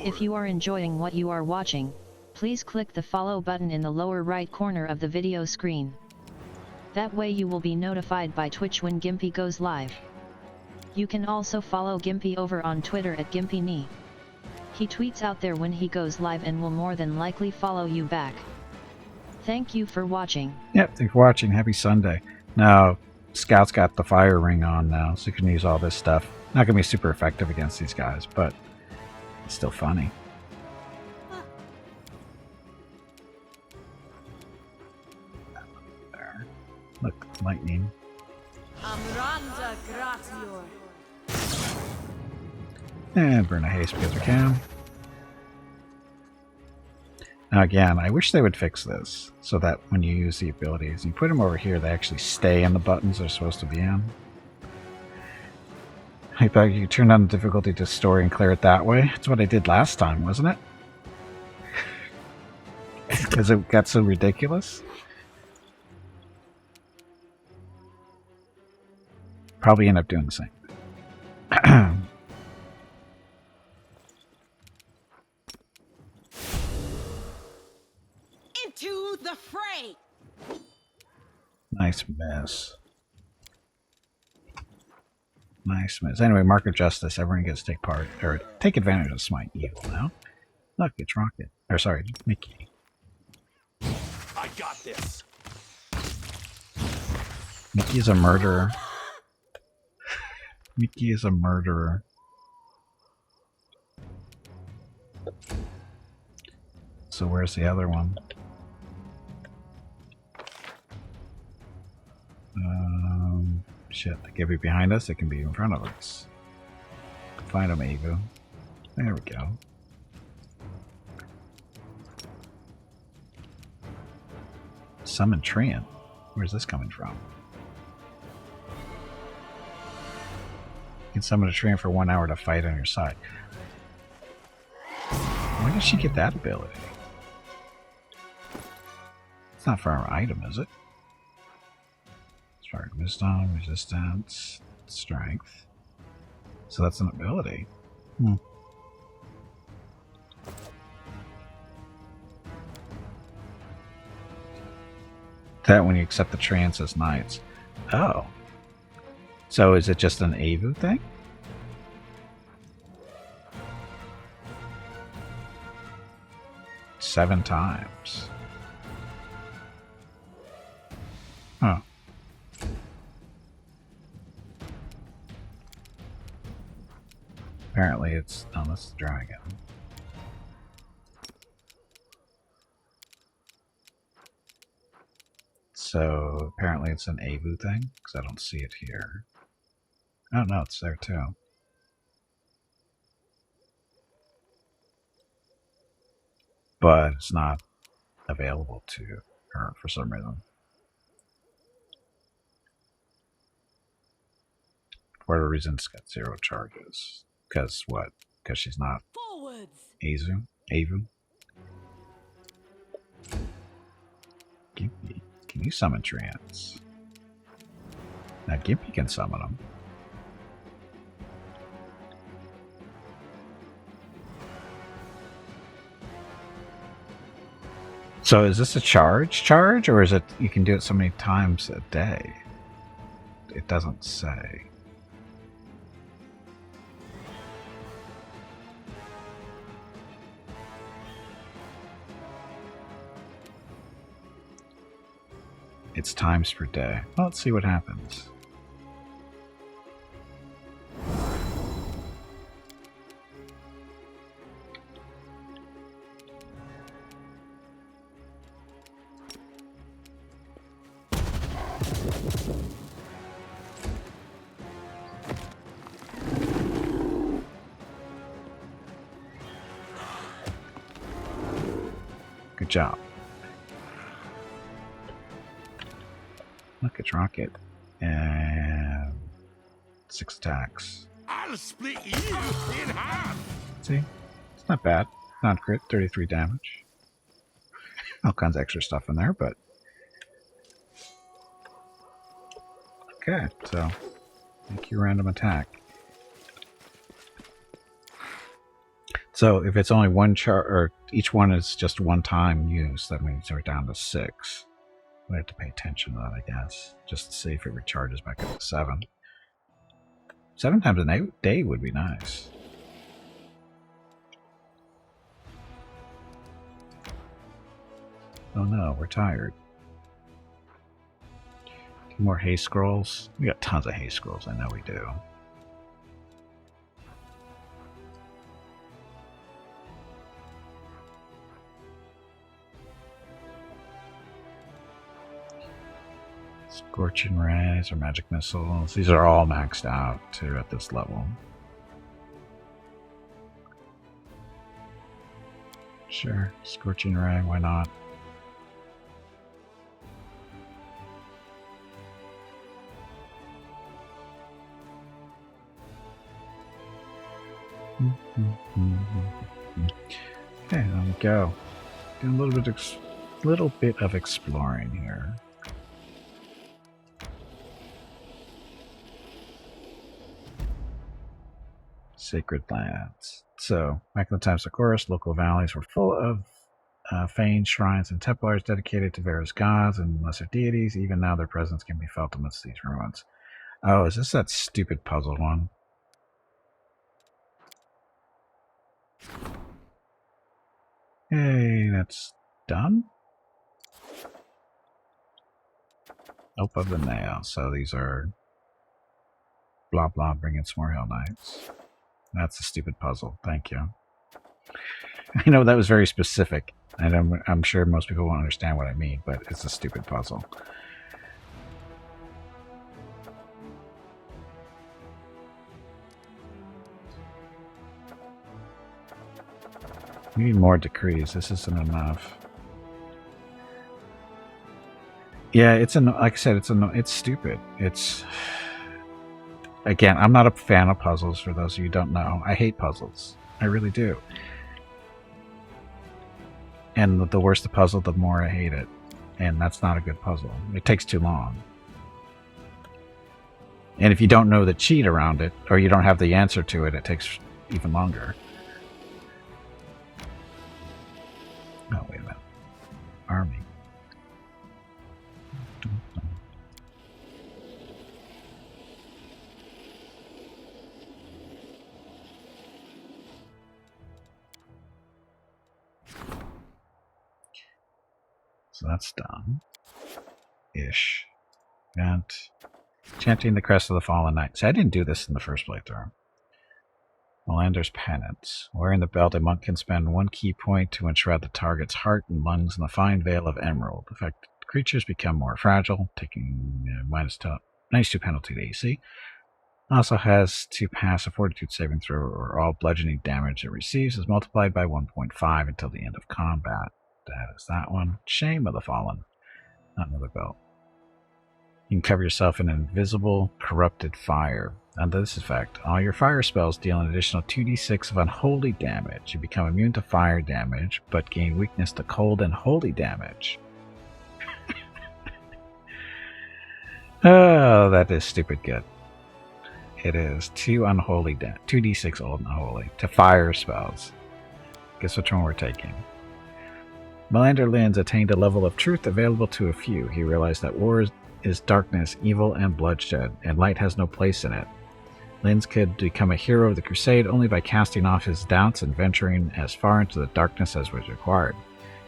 If you are enjoying what you are watching, please click the follow button in the lower right corner of the video screen. That way you will be notified by Twitch when Gimpy goes live. You can also follow Gimpy over on Twitter at GimpyKnee. He tweets out there when he goes live and will more than likely follow you back. Thank you for watching. Yep, thanks for watching. Happy Sunday. Now, Scout's got the fire ring on now, so you can use all this stuff. Not going to be super effective against these guys, but it's still funny. There. Look, lightning. And burn a haste because we can. Now again, I wish they would fix this, so that when you use the abilities, you put them over here, they actually stay in the buttons they're supposed to be in. I bet you turn on the difficulty to story and clear it that way. That's what I did last time, wasn't it? Because it got so ridiculous. Probably end up doing the same. Into the fray. Nice miss. Nice miss. Anyway, Mark of Justice. Everyone gets to take part, or take advantage of Smite Evil now. Look, it's Rocket. Or sorry, Mickey. I got this. Mickey is a murderer. Mickey is a murderer. So where's the other one? Shit, they could be behind us, it can be in front of us. Find them, Evo. There we go. Summon Treant. Where's this coming from? You can summon a Treant for 1 hour to fight on your side. Where did she get that ability? It's not for our item, is it? Spark Wisdom, Resistance, Strength. So that's an ability. That when you accept the trance as knights. Oh. So is it just an Avu thing? Seven times. Huh. Apparently it's... Oh, that's the dragon. So apparently it's an Avu thing, because I don't see it here. Oh no, it's there too. But it's not available to her for some reason. For whatever reason, it's got 0 charges. Because what? Because she's not Avu? Gimpy. Can you summon Treants? Now Gimpy can summon them. So is this a charge, or is it you can do it so many times a day? It doesn't say. It's times per day. Well, let's see what happens. Good job. Look, it's Rocket. And 6 attacks. I'll split you in half. See? It's not bad. Non-crit, 33 damage. All kinds of extra stuff in there, but... Okay, so... Make your random attack. So, if it's only one char... or each one is just one time use, that means we're down to 6. We have to pay attention to that, I guess. Just to see if it recharges back up to 7. 7 times a day would be nice. Oh no, we're tired. 2 more haste scrolls. We got tons of haste scrolls, I know we do. Scorching Rays or Magic Missiles. These are all maxed out too at this level. Sure, Scorching Ray, why not? Okay, there we go. Doing a little bit of exploring here. Sacred lands. So, back in the times of Chorus, local valleys were full of fanes, shrines, and templars dedicated to various gods and lesser deities. Even now, their presence can be felt amidst these ruins. Oh, is this that stupid puzzle one? Hey, that's done? Ope of the Nail. So these are blah blah bringing some more Hell Knights. That's a stupid puzzle. Thank you. I know that was very specific, and I'm sure most people won't understand what I mean, but it's a stupid puzzle. We need more decrees. This isn't enough. Yeah, like I said, it's stupid. It's again, I'm not a fan of puzzles. For those of you who don't know, I hate puzzles. I really do. And the worse the puzzle, the more I hate it. And that's not a good puzzle. It takes too long. And if you don't know the cheat around it, or you don't have the answer to it, it takes even longer. Oh, wait a minute. Army. So that's done. Ish. Event. Chanting the Crest of the Fallen Knights. I didn't do this in the first playthrough. Melander's Penance. Wearing the belt, a monk can spend 1 key point to enshroud the target's heart and lungs in the fine veil of emerald. Affected creatures become more fragile, taking -2 penalty to AC. Also has to pass a Fortitude saving throw, or all bludgeoning damage it receives is multiplied by 1.5 until the end of combat. That is that one. Shame of the Fallen. Not another belt. You can cover yourself in invisible, corrupted fire. Under this effect, all your fire spells deal an additional 2d6 of unholy damage. You become immune to fire damage, but gain weakness to cold and holy damage. Oh, that is stupid good. It is 2d6 old and unholy to fire spells. Guess which one we're taking? Melander Linz attained a level of truth available to a few. He realized that war is darkness, evil, and bloodshed, and light has no place in it. Linz could become a hero of the crusade only by casting off his doubts and venturing as far into the darkness as was required.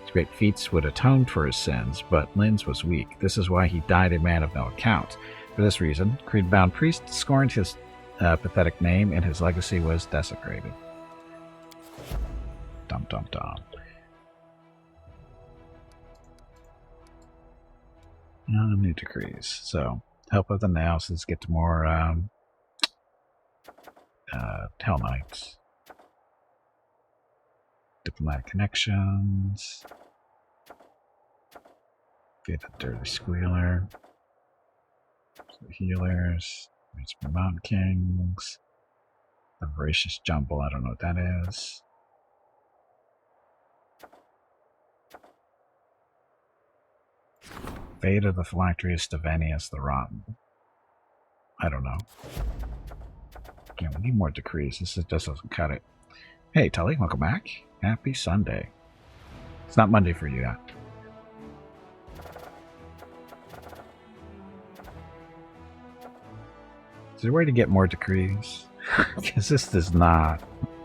His great feats would atone for his sins, but Linz was weak. This is why he died a man of no account. For this reason, creed-bound priest scorned his pathetic name, and his legacy was desecrated. Dum dum dum. New decrees. So, help of the Nails get to more Hell Knights. Diplomatic connections. Get a Dirty Squealer. So healers. Mountain Kings. The Voracious Jumble, I don't know what that is. Fate of the Phylactery, Stevenius the Rotten. I don't know. Yeah, we need more decrees. This doesn't cut it. Hey, Tully, welcome back. Happy Sunday. It's not Monday for you yet. Is there a way to get more decrees? Because this is not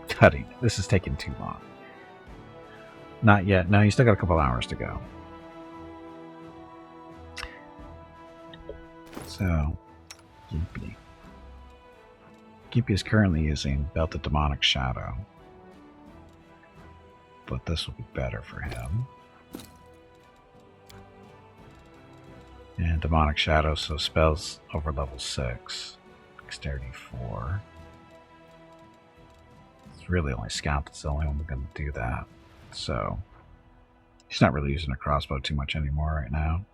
cutting it. This is taking too long. Not yet. No, you still got a couple hours to go. So, Gimpy. Gimpy is currently using Belted Demonic Shadow. But this will be better for him. And Demonic Shadow, so spells over level 6. Dexterity 4. It's really only Scout that's the only one that's going to do that. So, he's not really using a crossbow too much anymore right now.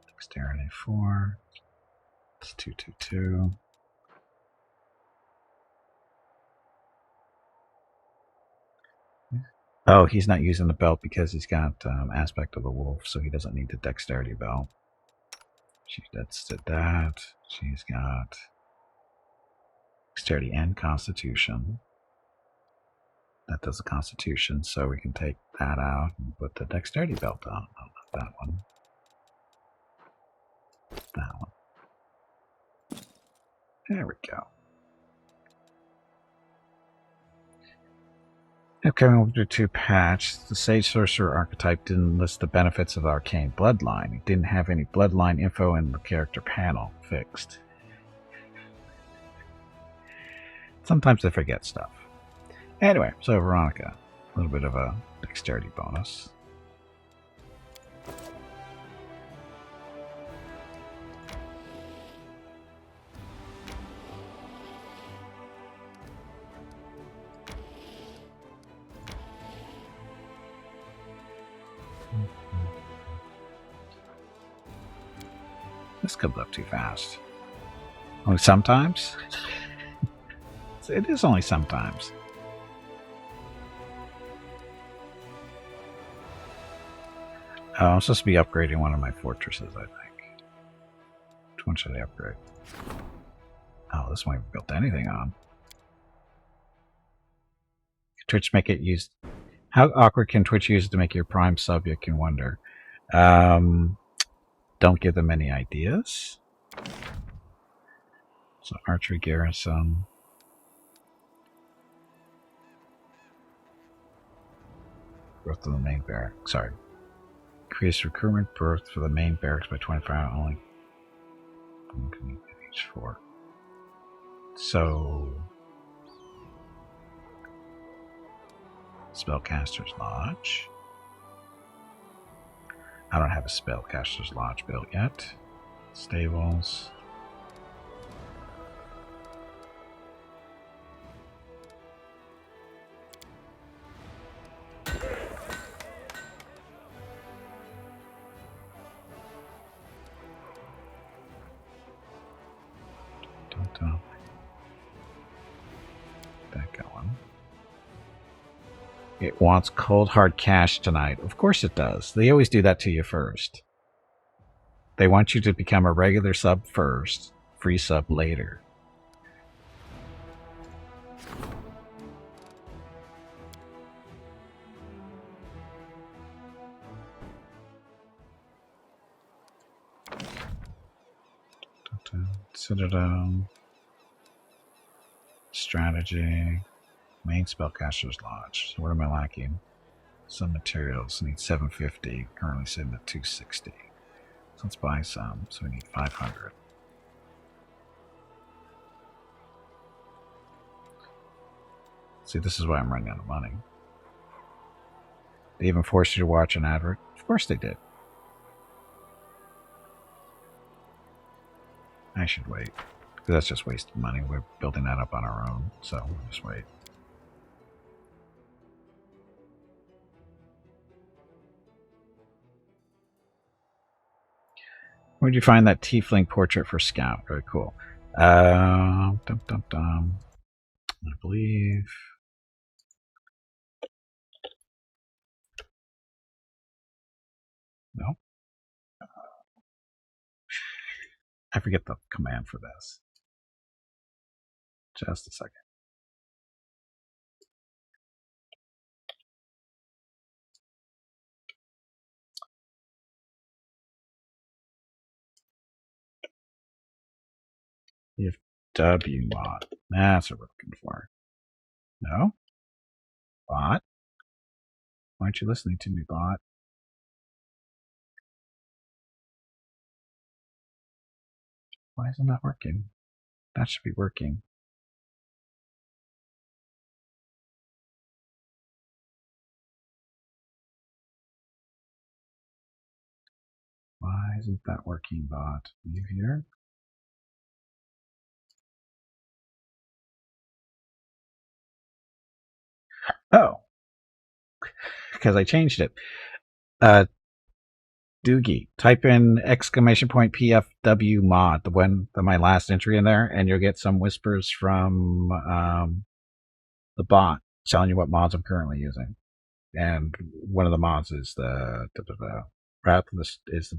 Dexterity 4. It's 222. Oh, he's not using the belt because he's got Aspect of the Wolf, so he doesn't need the Dexterity belt. She did that. She's got Dexterity and Constitution. That does the Constitution, so we can take that out and put the Dexterity belt on. Oh, not that one. That one. There we go. Upcoming World 2 patch, the Sage Sorcerer archetype didn't list the benefits of Arcane Bloodline. It didn't have any Bloodline info in the character panel. Fixed. Sometimes they forget stuff. Anyway, so Veronica. A little bit of a Dexterity bonus. This comes up too fast. Only sometimes? It is only sometimes. Oh, I'm supposed to be upgrading one of my fortresses, I think. Which one should I upgrade? Oh, this one I haven't built anything on. Twitch make it used. How awkward can Twitch use to make your prime sub? You can wonder. Don't give them any ideas. So archery garrison. Growth of the main barracks. Sorry. Increase recruitment birth for the main barracks by 25. Only. Each 4. So. Spellcaster's Lodge. I don't have a Spellcaster's Lodge built yet. Stables. That going. It wants cold hard cash tonight. Of course it does. They always do that to you first. They want you to become a regular sub first, free sub later. Citadel. Strategy. Main Spellcaster's Lodge. So what am I lacking? Some materials. I need 750. Currently sitting at 260. So let's buy some. So we need 500. See, this is why I'm running out of money. They even forced you to watch an advert? Of course they did. I should wait. Because that's just wasted money. We're building that up on our own. So we'll just wait. Where'd you find that tiefling portrait for Scout? Very cool. I believe. No. I forget the command for this. Just a second. If W mod. That's what we're looking for. No? Bot? Why aren't you listening to me, bot? Why isn't that working? That should be working. Why isn't that working, bot? Are you here? Oh. Because I changed it. Doogie. Type in !PFW mod, my last entry in there, and you'll get some whispers from the bot telling you what mods I'm currently using. And one of the mods is the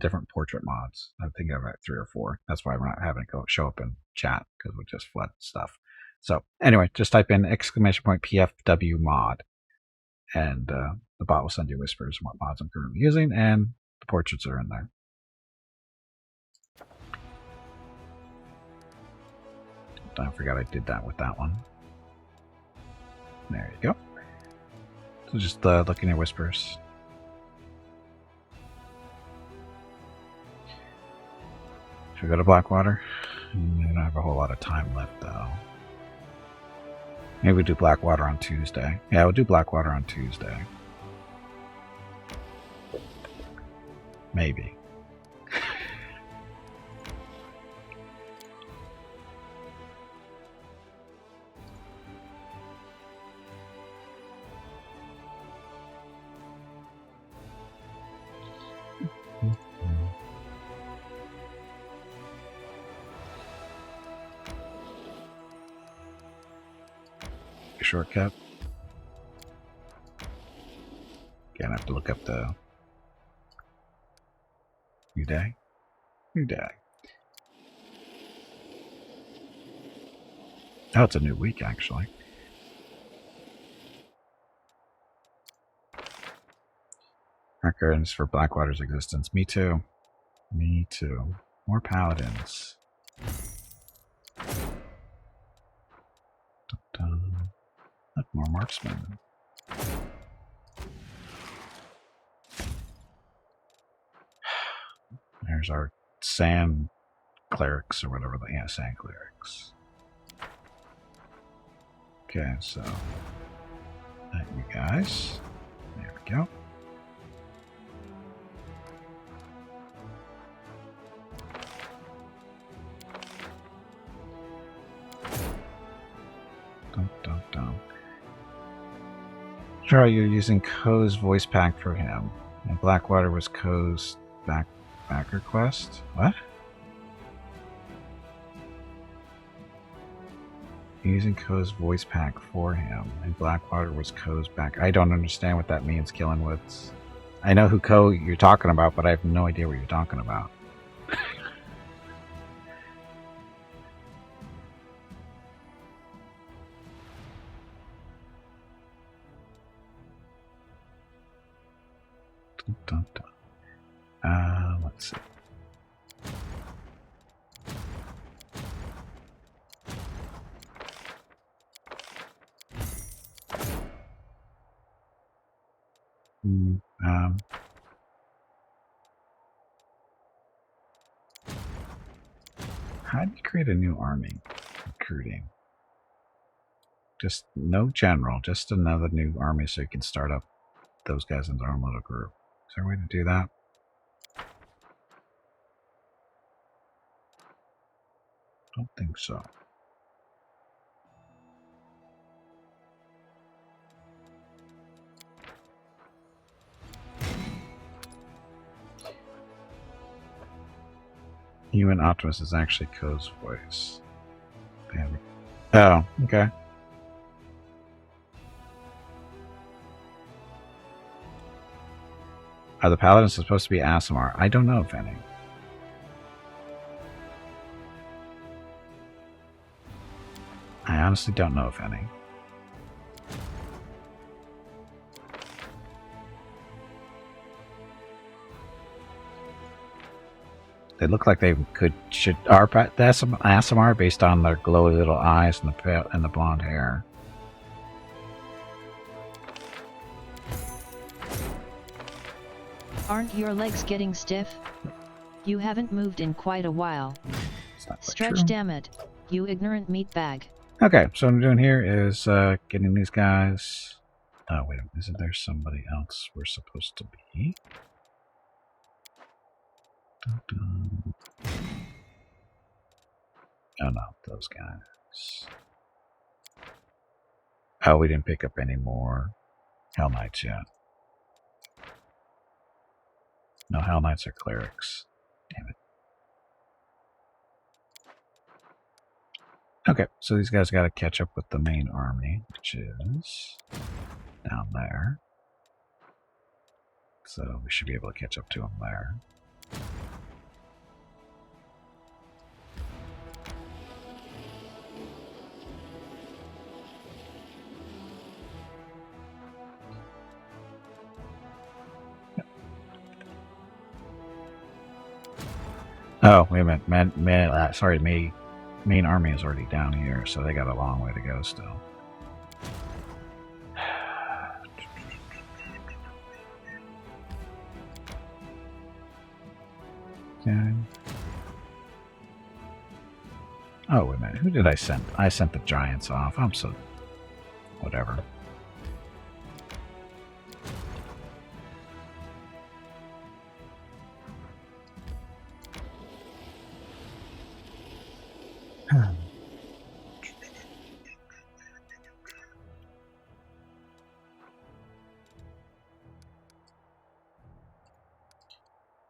different portrait mods. I think I've got 3 or 4. That's why we're not having it show up in chat, because we just flood stuff. So anyway, just type in !PFW mod, and the bot will send you whispers on what mods I'm currently using, and the portraits are in there. I forgot I did that with that one. There you go. So just looking at whispers. Should we go to Blackwater? I don't have a whole lot of time left, though. Maybe we do Blackwater on Tuesday. Yeah, we'll do Blackwater on Tuesday. Maybe. a shortcut. Again, I have to look up the new day. New day. Oh, it's a new week, actually. Records for Blackwater's existence. Me too. Me too. More paladins. Look, more marksmen. There's our sand clerics or whatever. Yeah, sand clerics. Okay, so that you guys. There we go. Dun, dun, dun. Sure, you're using Ko's voice pack for him. And Blackwater was Ko's backer quest? What? You're using Ko's voice pack for him, and Blackwater was Ko's back. I don't understand what that means, Killenwoods. I know who Ko you're talking about, but I have no idea what you're talking about. Dun, dun, dun. Let's see. How do you create a new army? Recruiting. Just no general, just another new army so you can start up those guys in their own little group. Is there a way to do that? Don't think so. Human Optimus is actually Ko's voice. Damn it. Oh, okay. Are the paladins supposed to be Aasimar? I don't know if any. I honestly don't know if any. They look like they are Aasimar based on their glowy little eyes and the blonde hair. Aren't your legs getting stiff? You haven't moved in quite a while. Stretch, true. damn it, you ignorant meatbag. Okay, so what I'm doing here is getting these guys. Oh, wait a minute. Isn't there somebody else we're supposed to be? Dun, dun. Oh, no, those guys. Oh, we didn't pick up any more Hell Knights yet. No, Hell Knights are clerics. Damn it. Okay, so these guys got to catch up with the main army, which is down there. So we should be able to catch up to them there. Oh, wait a minute. Main army is already down here, so they got a long way to go still. Okay. Oh, wait a minute. Who did I send? I sent the giants off. I'm so... whatever.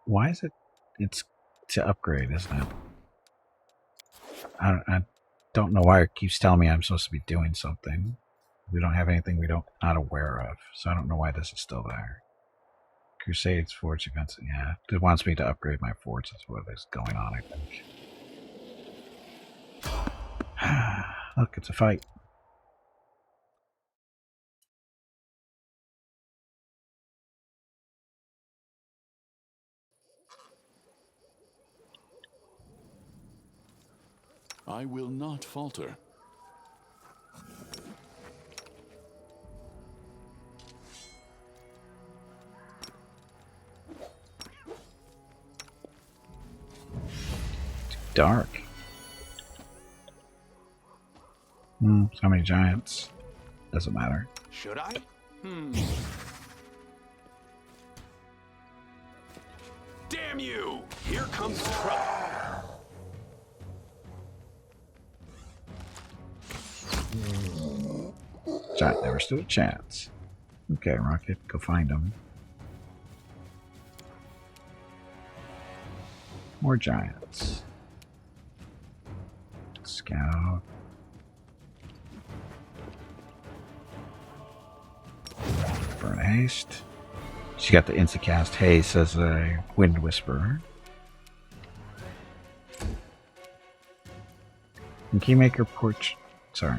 Why is it? It's to upgrade, isn't it? I don't know why it keeps telling me I'm supposed to be doing something. We don't have anything we don't not aware of, so I don't know why this is still there. Crusades, forge events, yeah. It wants me to upgrade my forge, that's what is going on, I think. Look, it's a fight. I will not falter. Dark. So many giants. Doesn't matter. Should I? Damn you! Here comes trouble. Giant never stood a chance. Okay, Rocket, go find them. More giants. Scout. Burn haste. She got the insta-cast haste as a wind whisperer. And Keymaker porch. Sorry.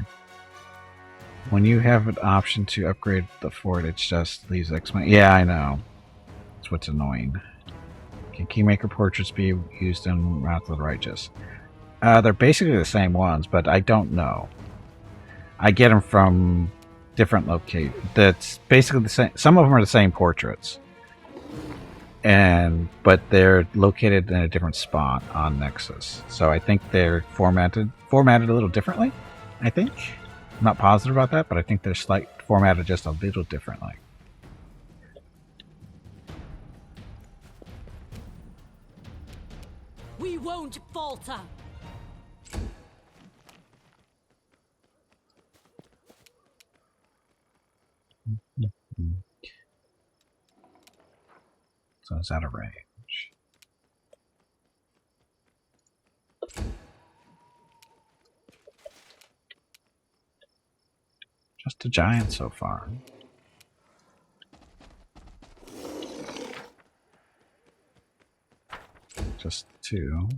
When you have an option to upgrade the fort, it just leaves exclamation. Yeah, I know. That's what's annoying. Can Keymaker portraits be used in Wrath of the Righteous? They're basically the same ones, but I don't know. I get them from different locations. That's basically the same. Some of them are the same portraits, but they're located in a different spot on Nexus. So I think they're formatted a little differently. I think. I'm not positive about that, but I think they're formatted just a little differently. We won't falter. So it's out of range. Just a giant so far. Just two.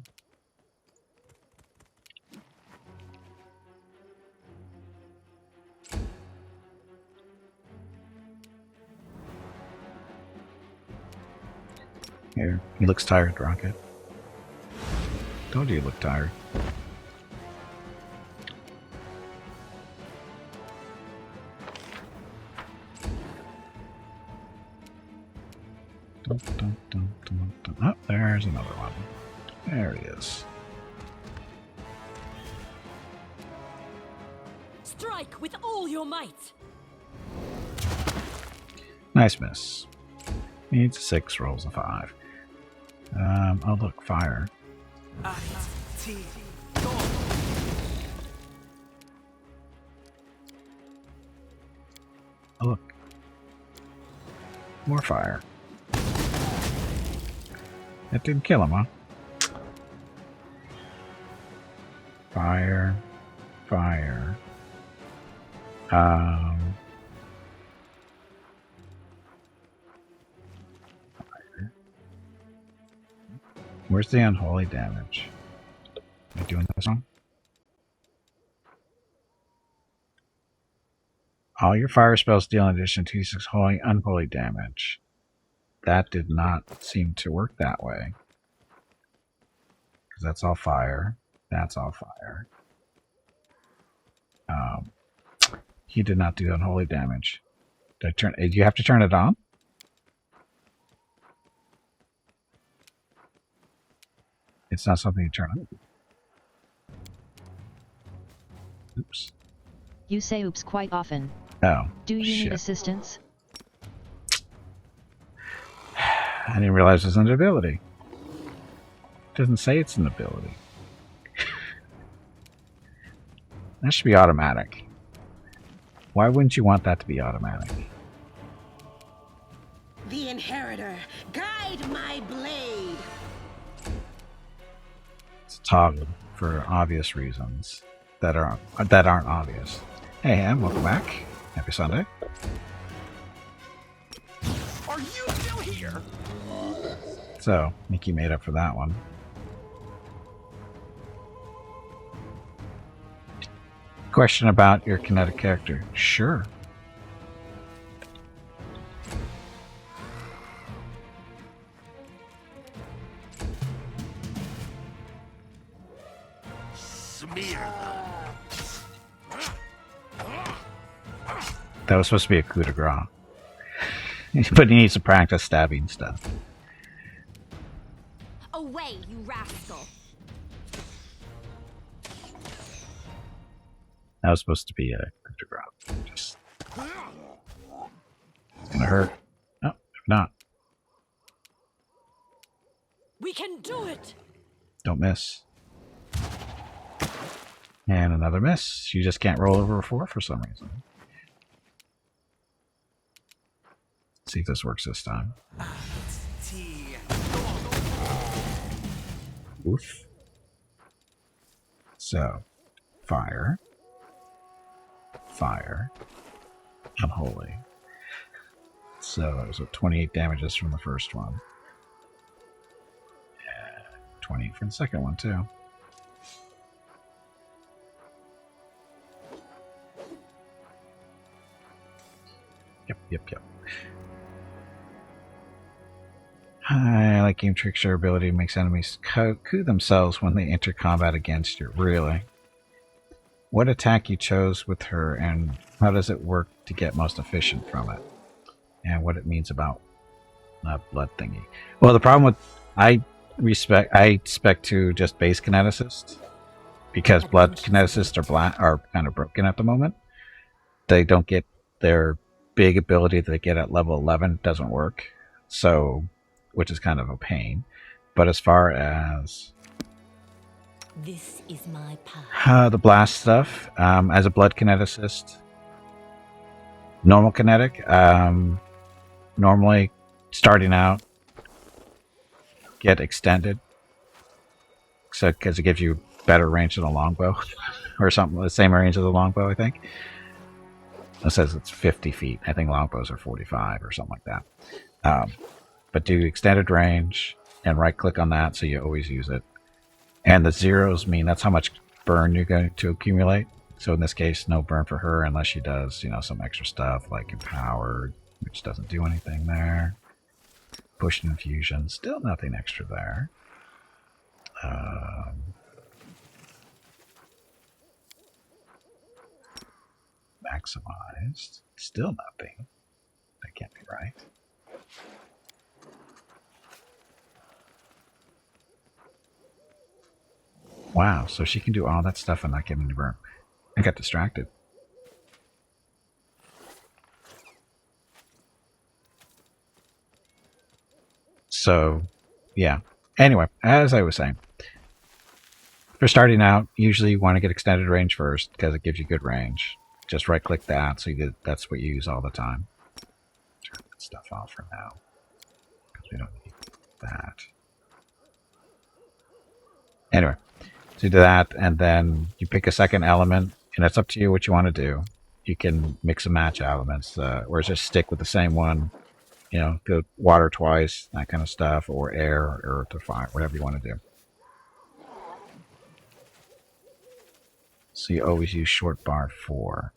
Here, he looks tired, Rocket. Told you he looked tired. Dun, dun, dun, dun, dun. Oh, there's another one. There he is. Strike with all your might. Nice miss. Needs 6, rolls a 5. Oh look, fire. Oh look. More fire. That didn't kill him, huh? Fire. Fire. Fire. Where's the unholy damage? Am I doing this wrong? All your fire spells deal in addition to 2d6 unholy damage. That did not seem to work that way. Because that's all fire. That's all fire. He did not do unholy damage. Did I turn? Do you have to turn it on? It's not something you turn on. Oops. You say oops quite often. Oh. Do you shit. need assistance? I didn't realize it was an ability. It doesn't say it's an ability. That should be automatic. Why wouldn't you want that to be automatic? The Inheritor, guide my blade. It's a toggle for obvious reasons that aren't obvious. Hey, Ham, welcome back. Happy Sunday. Are you still here? So, Mickey made up for that one. Question about your kinetic character. Sure. That was supposed to be a coup de grace. But he needs to practice stabbing stuff. Away, you rascal! That was supposed to be a coup de grace. Just... It's gonna hurt. No, if not. We can do it! Don't miss. And another miss. You just can't roll over a 4 for some reason. Let's see if this works this time. Oof. So, fire. Fire. Unholy. So, it was 28 damages from the first one. 20 for the second one, too. Yep. I like Game Trick's ability makes enemies coup themselves when they enter combat against you. Really? What attack you chose with her, and how does it work to get most efficient from it? And what it means about blood thingy. Well, the problem with I expect to just base kineticists, because blood kineticists are kind of broken at the moment. They don't get their big ability that they get at level 11 doesn't work, so which is kind of a pain. But as far as This is my path. the blast stuff, as a blood kineticist, normal kinetic, normally starting out, get extended, so because it gives you better range than a longbow, or something, the same range as a longbow, I think. It says it's 50 feet. I think longbows are 45 or something like that. But do extended range and right click on that so you always use it. And the zeros mean that's how much burn you're going to accumulate. So in this case, no burn for her unless she does, some extra stuff like empowered, which doesn't do anything there. Push and infusion, still nothing extra there. Maximized, still nothing. That can't be right. Wow, so she can do all that stuff and not get any burn. I got distracted. So, yeah. Anyway, as I was saying, for starting out, usually you want to get extended range first because it gives you good range. Just right click that, so that's what you use all the time. Turn that stuff off for now because we don't need that. Anyway, so you do that, and then you pick a second element, and it's up to you what you want to do. You can mix and match elements, or just stick with the same one. Go water twice, that kind of stuff, or air, or earth, or fire, whatever you want to do. So you always use short bar 4.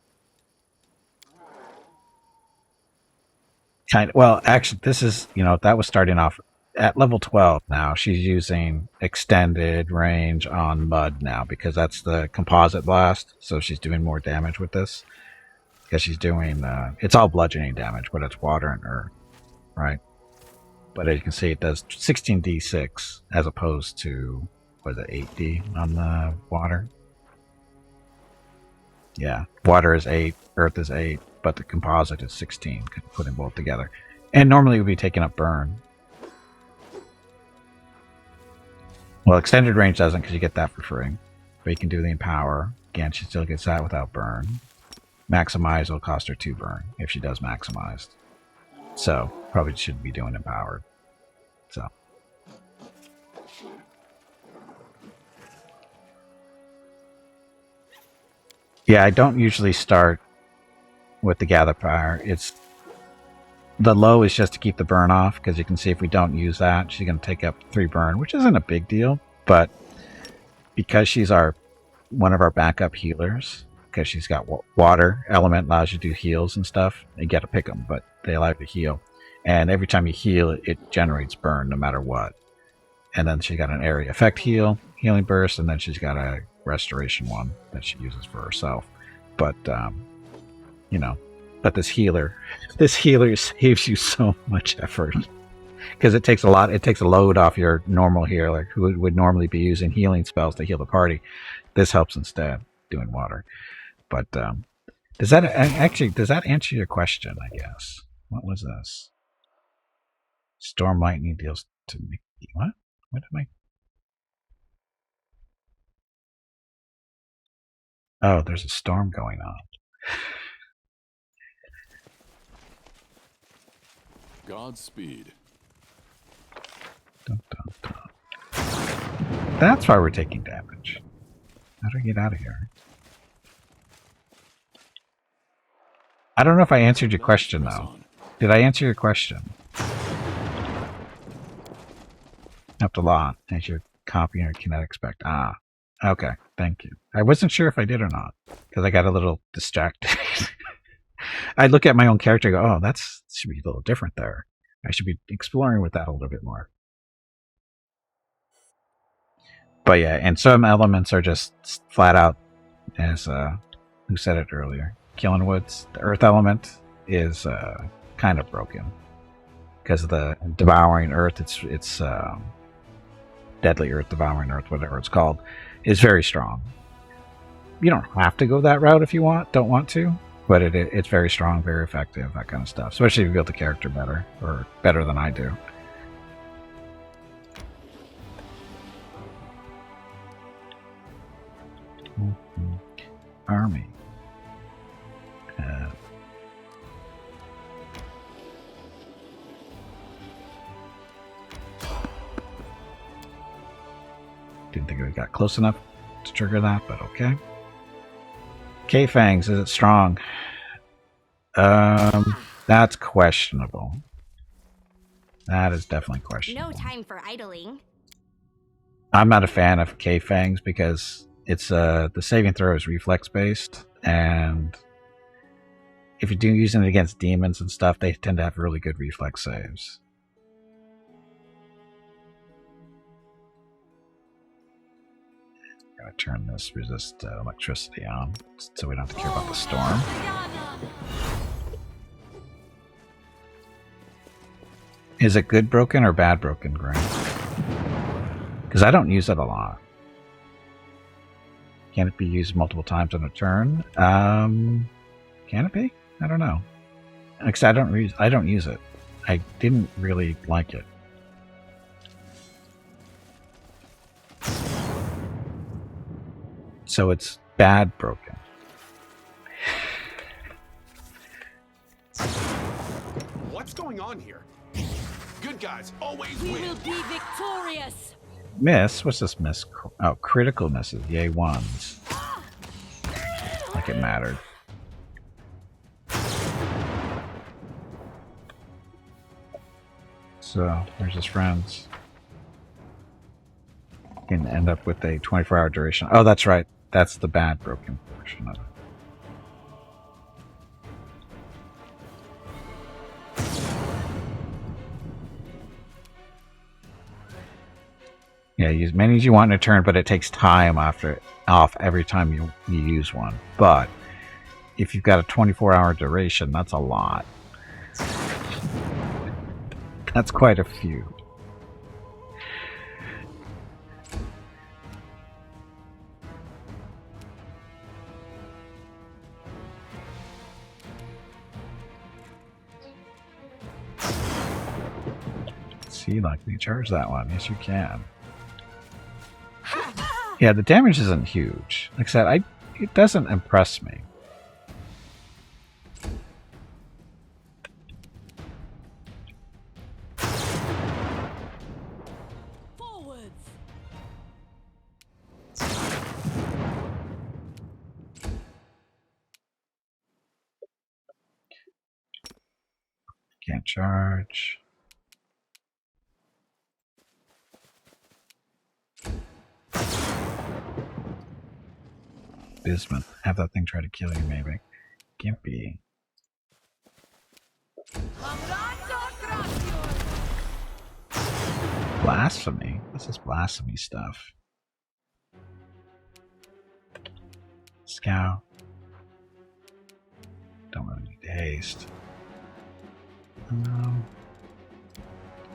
Well, actually, this is, that was starting off at level 12 now. She's using extended range on mud now because that's the composite blast. So she's doing more damage with this. Because she's doing, it's all bludgeoning damage, but it's water and earth, right? But as you can see, it does 16d6 as opposed to, 8d on the water? Yeah, water is 8, earth is 8, but the composite is 16, putting both together. And normally it would be taking up burn. Well, extended range doesn't because you get that for free. But you can do the empower. Again, she still gets that without burn. Maximize will cost her 2 burn if she does maximized. So, probably shouldn't be doing empowered. So. Yeah, I don't usually start with the gather fire. It's the low is just to keep the burn off, because you can see if we don't use that, she's going to take up 3 burn, which isn't a big deal, but because she's one of our backup healers, because she's got water element, allows you to do heals and stuff. You got to pick them, but they allow you to heal. And every time you heal, it generates burn no matter what. And then she got an area effect healing burst, and then she's got a restoration one that she uses for herself. But but this healer saves you so much effort, because it takes a load off your normal healer who would normally be using healing spells to heal the party. This helps instead, doing water. But does that answer your question? I guess. What was this? Storm lightning deals to me. What? What am I? Oh, there's a storm going on. Godspeed. Dun, dun, dun. That's why we're taking damage. How do I get out of here? I don't know if I answered your question, though. Did I answer your question? Helped a lot as you're copying your kinetic spec. Ah, okay. Thank you. I wasn't sure if I did or not, because I got a little distracted. I look at my own character and go, oh, that should be a little different there. I should be exploring with that a little bit more. But yeah, and some elements are just flat out, as who said it earlier, Killing Woods. The earth element is kind of broken because of the devouring earth. It's deadly earth, devouring earth, whatever it's called, is very strong. You don't have to go that route if you don't want to, but it's very strong, very effective, that kind of stuff. Especially if you build the character better, or better than I do. Army. Didn't think we got close enough to trigger that, but okay. K-Fangs, is it strong? That's questionable. That is definitely questionable. No time for idling. I'm not a fan of K-Fangs because it's the saving throw is reflex based, and if you're using it against demons and stuff, they tend to have really good reflex saves. Gotta turn this resist electricity on so we don't have to care about the storm. Is it good broken or bad broken, Grant? Because I don't use it a lot. Can it be used multiple times in a turn? Can it be? I don't know. Because I don't use it. I didn't really like it. So it's bad broken. What's going on here? Good guys always We win. will be victorious. Miss? What's this miss? Oh, critical misses. Yay, ones. Like it mattered. So, there's his friends. Can end up with a 24-hour duration. Oh, that's right. That's the bad broken portion of it. Yeah, use as many as you want in a turn, but it takes time off every time you use one. But if you've got a 24-hour duration, that's a lot. That's quite a few. See, like, you charge that one. Yes, you can. Yeah, the damage isn't huge. Like I said, it doesn't impress me. Forwards. Can't charge. Bismuth. Have that thing try to kill you, maybe. Gimpy. Blasphemy? What's this blasphemy stuff? Scout. Don't really need to haste. Oh,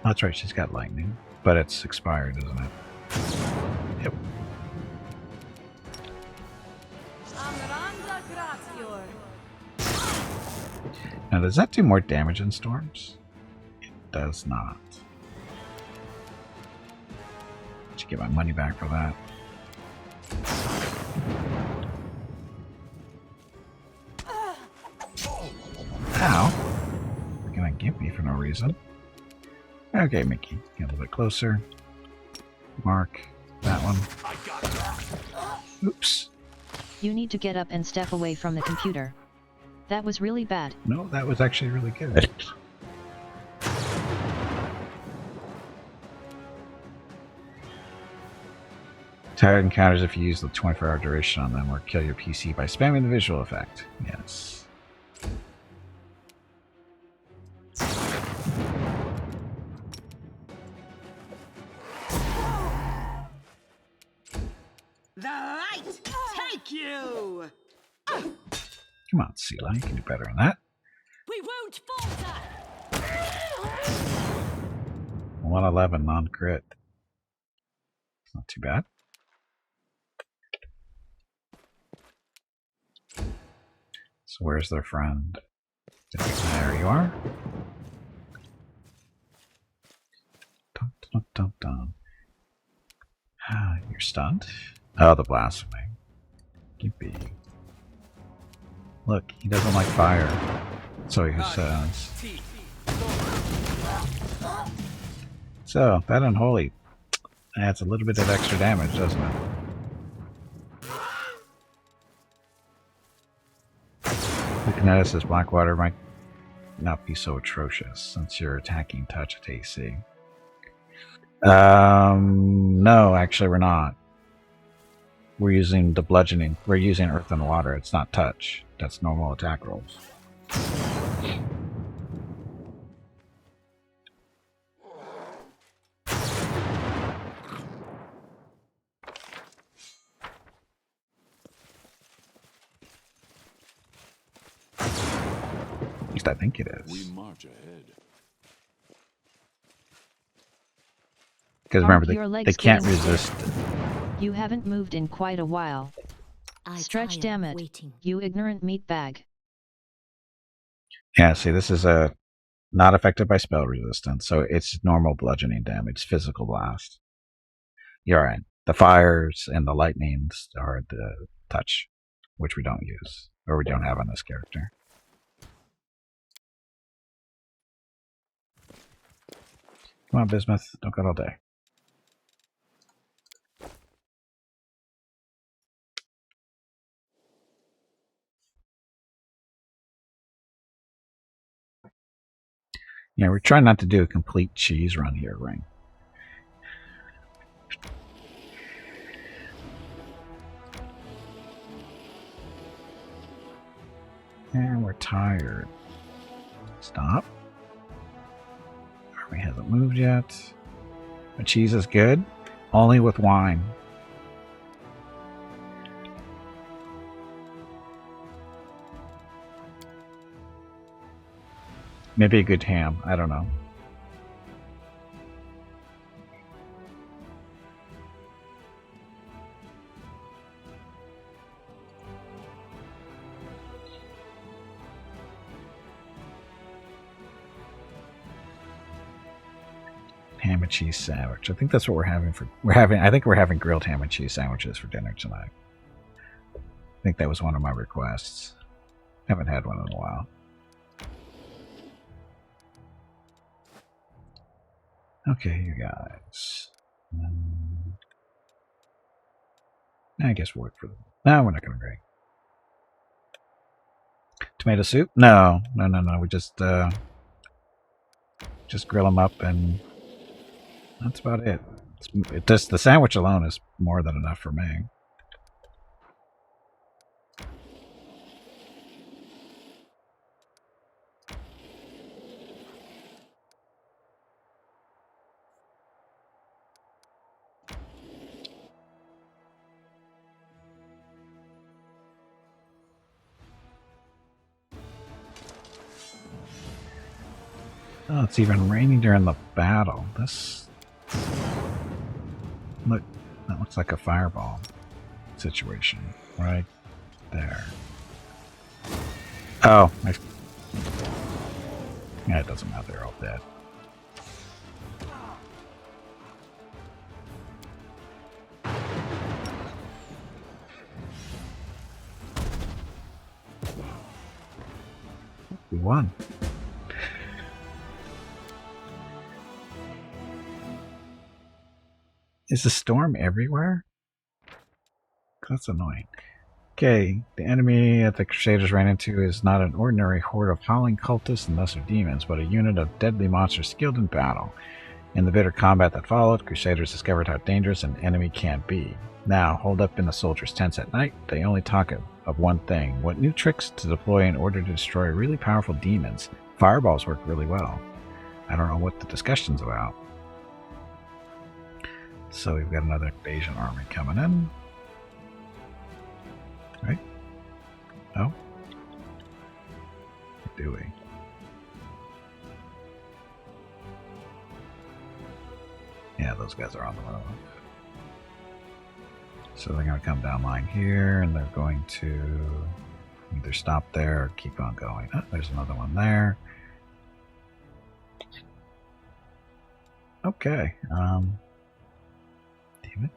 that's right, she's got lightning. But it's expired, isn't it? Yep. Now, does that do more damage in storms? It does not. Should get my money back for that. Ow! You're gonna give me for no reason. Okay, Mickey, get a little bit closer. Mark that one. Oops. You need to get up and step away from the computer. That was really bad. No, that was actually really good. Tired encounters if you use the 24-hour duration on them, or kill your PC by spamming the visual effect. Yes. The light take you! Come on, Sela, you can do better than that. We won't falter. 111 non-crit. Not too bad. So where's their friend? There you are. Dun, dun, dun, dun. Ah, you're stunned? Oh, the blasphemy. Gimpy. Look, he doesn't like fire. So he says. So, that unholy adds a little bit of extra damage, doesn't it? Looking at us as Blackwater might not be so atrocious since you're attacking touch at AC. No, actually we're not. We're using the bludgeoning. We're using earth and water. It's not touch. That's normal attack rolls. At least I think it is. We march ahead. Because remember, they can't resist. You haven't moved in quite a while. Stretch, damn it, you ignorant meatbag. Yeah, see, this is not affected by spell resistance, so it's normal bludgeoning damage, physical blast. You're alright. The fires and the lightnings are the touch, which we don't use, or we don't have on this character. Come on, Bismuth, don't go all day. Yeah, we're trying not to do a complete cheese run here, Ring. And we're tired. Stop. Army hasn't moved yet. The cheese is good, only with wine. Maybe a good ham, I don't know. Ham and cheese sandwich. I think that's what I think we're having grilled ham and cheese sandwiches for dinner tonight. I think that was one of my requests. Haven't had one in a while. Okay, you guys. I guess we'll work for them. No, we're not going to break. Tomato soup? No. We just, just grill them up, and that's about it. Just the sandwich alone is more than enough for me. Oh, it's even raining during the battle. This... Look, that looks like a fireball situation right there. Oh, yeah, it doesn't matter. They're all dead. We won. Is the storm everywhere? That's annoying. Okay, the enemy that the Crusaders ran into is not an ordinary horde of howling cultists and lesser demons, but a unit of deadly monsters skilled in battle. In the bitter combat that followed, Crusaders discovered how dangerous an enemy can be. Now, holed up in the soldiers' tents at night, they only talk of one thing: what new tricks to deploy in order to destroy really powerful demons. Fireballs work really well. I don't know what the discussion's about. So we've got another invasion army coming in. Right? Oh? What do we? Yeah, those guys are on the move. So they're going to come down line here, and they're going to either stop there or keep on going. Oh, there's another one there. Okay. Damn it.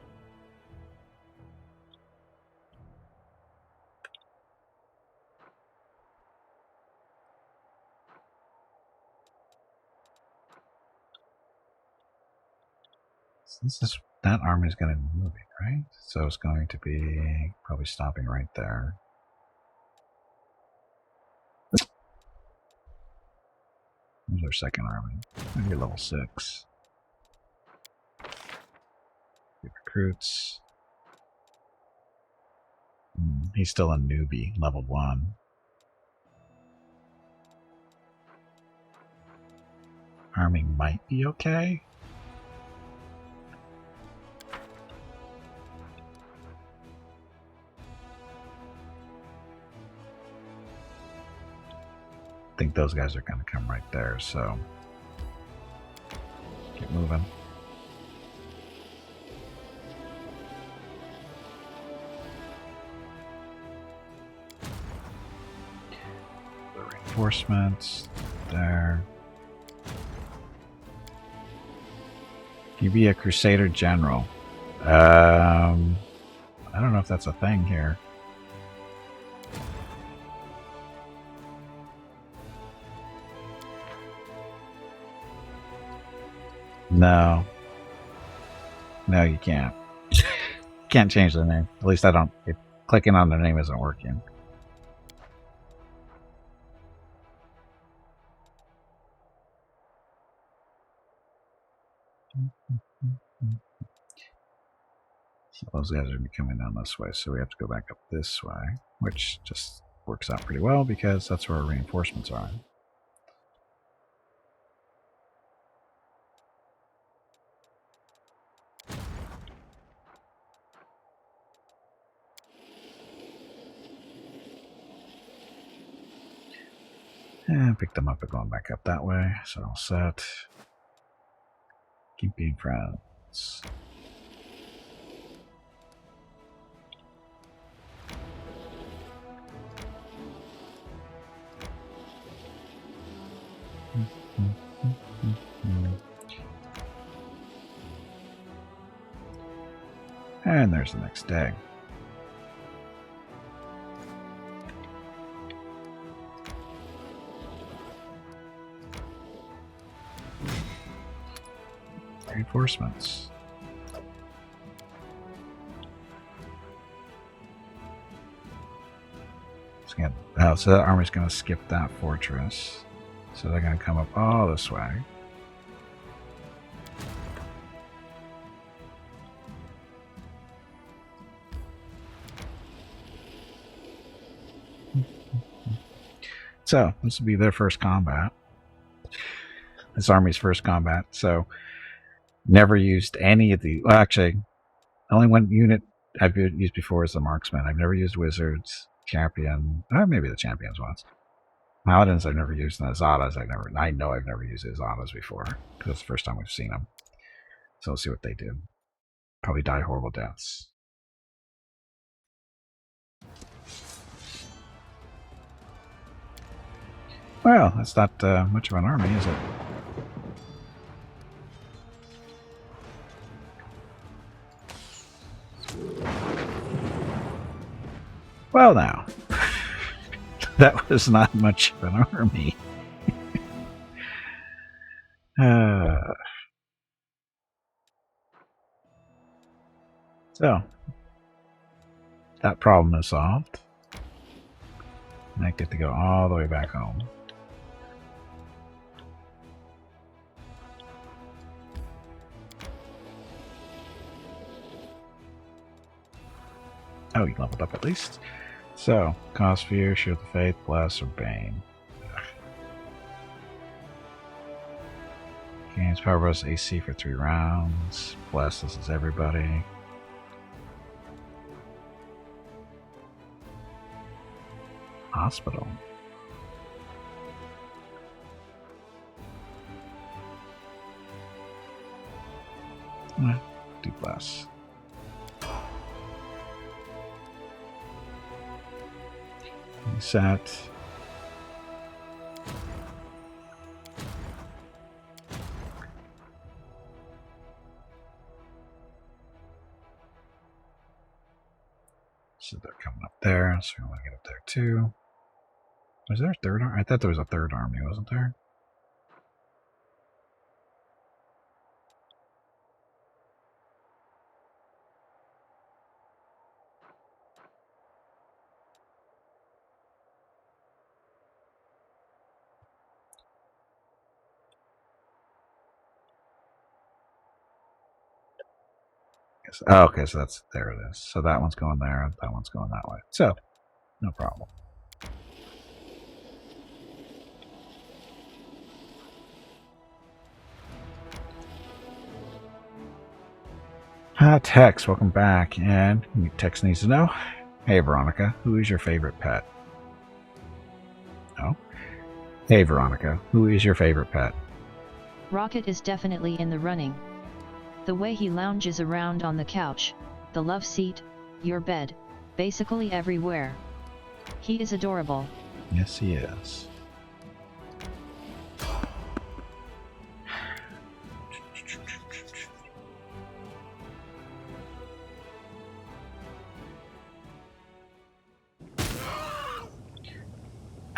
That army is going to be moving, right? So it's going to be probably stopping right there. There's our second army. Maybe level 6. Good recruits. He's still a newbie, level 1. Arming might be okay. I think those guys are going to come right there, so get moving. The reinforcements there. You be a Crusader General. I don't know if that's a thing here. No. No, you can't. You can't change the name. At least I don't. Clicking on their name isn't working. So those guys are going to be coming down this way, so we have to go back up this way, which just works out pretty well because that's where our reinforcements are. And pick them up and going back up that way. So all set. Keep being friends. And there's the next day. Reinforcements. So that army's going to skip that fortress. So they're going to come up all this way. So, this will be their first combat. This army's first combat. So, never used any of the... Well, actually, only one unit I've used before is the marksman. I've never used wizards, champion... maybe the champions once. Paladins I've never used, and Azatas I know I've never used Azatas before, because it's the first time we've seen them. So, we'll see what they do. Probably die horrible deaths. Well, that's not much of an army, is it? Well, now. That was not much of an army. So, that problem is solved. And I get to go all the way back home. Oh, he leveled up at least. So, Cause Fear, Shield of Faith, Bless, or Bane. Gains Power Bonus AC for 3 rounds. Bless, this is everybody. Hospital. Do Bless. Reset. So they're coming up there, so we want to get up there too. Was there a third army? I thought there was a third army, wasn't there? Oh, okay, so that's there it is. So that one's going there, that one's going that way. So, no problem. Tex, welcome back. And Tex needs to know, hey Veronica, who is your favorite pet? Oh. Hey Veronica, who is your favorite pet? Rocket is definitely in the running. The way he lounges around on the couch, the love seat, your bed, basically everywhere. He is adorable. Yes, he is.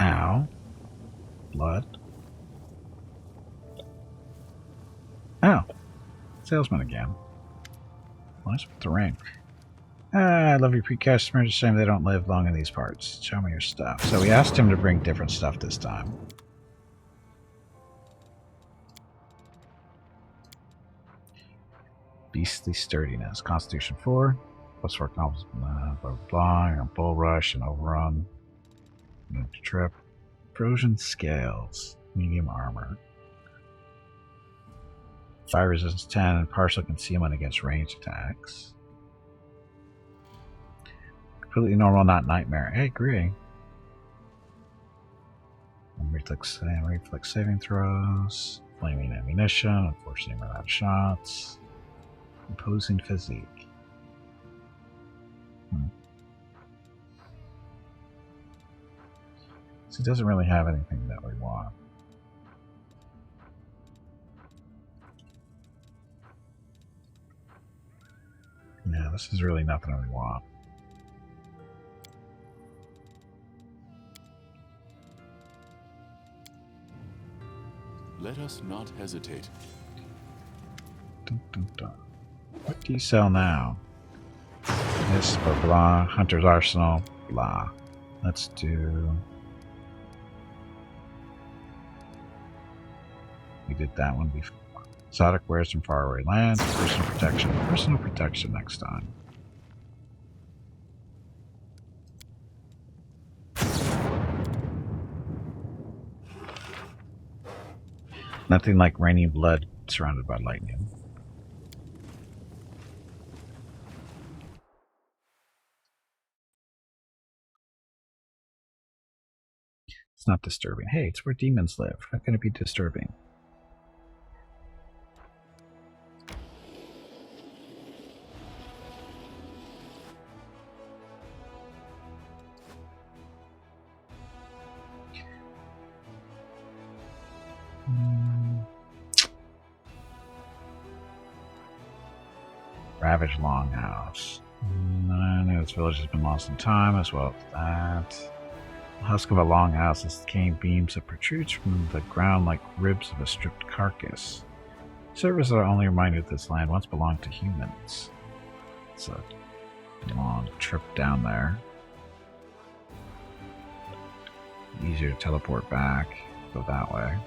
Ow. Blood. Ow. Salesman again. What's with the rain? I love your pre-customers. It's a shame they don't live long in these parts. Show me your stuff. So we asked him to bring different stuff this time. Beastly sturdiness. Constitution 4. Plus 4 combos. Blah, blah, blah. Bull rush and overrun. Trip. Frozen scales. Medium armor. Fire resistance 10 and partial concealment against ranged attacks. Completely normal, not nightmare. I agree. Reflex saving throws. Flaming ammunition. Unfortunately, we're out of shots. Imposing physique. So it doesn't really have anything that we want. Yeah, this is really nothing we want. Let us not hesitate. Dun, dun, dun. What do you sell now? This, blah, blah. Hunter's Arsenal, blah. Let's do... We did that one before. Exotic wares from faraway lands. Personal protection. Personal protection next time. Nothing like raining blood surrounded by lightning. It's not disturbing. Hey, it's where demons live. How can it be disturbing? Ravaged Longhouse. I know this village has been lost in time, as well as that. The husk of a longhouse is decaying beams that protrudes from the ground like ribs of a stripped carcass. Servers are only reminded this land once belonged to humans. It's a long trip down there. Easier to teleport back. Go that way.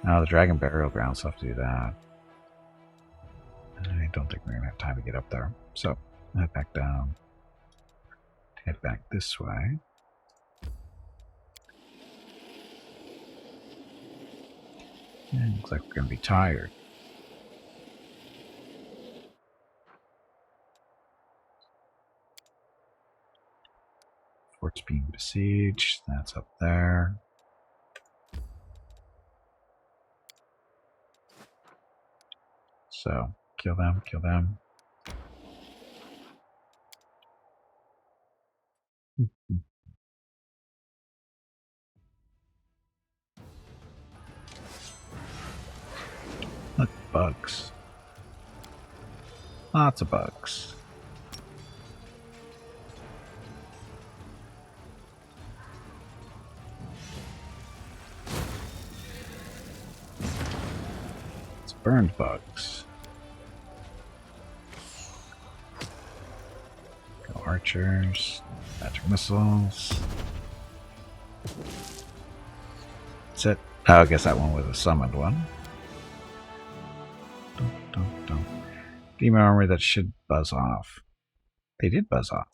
Now the Dragon Burial Grounds have to do that. I don't think we're going to have time to get up there. So, head back down. Head back this way. And looks like we're going to be tired. Fort's being besieged. That's up there. So, kill them, kill them. Look, bugs. Lots of bugs. It's burned bugs. Go archers, magic missiles. That's it. Oh, I guess that one was a summoned one. Demon armor that should buzz off. They did buzz off.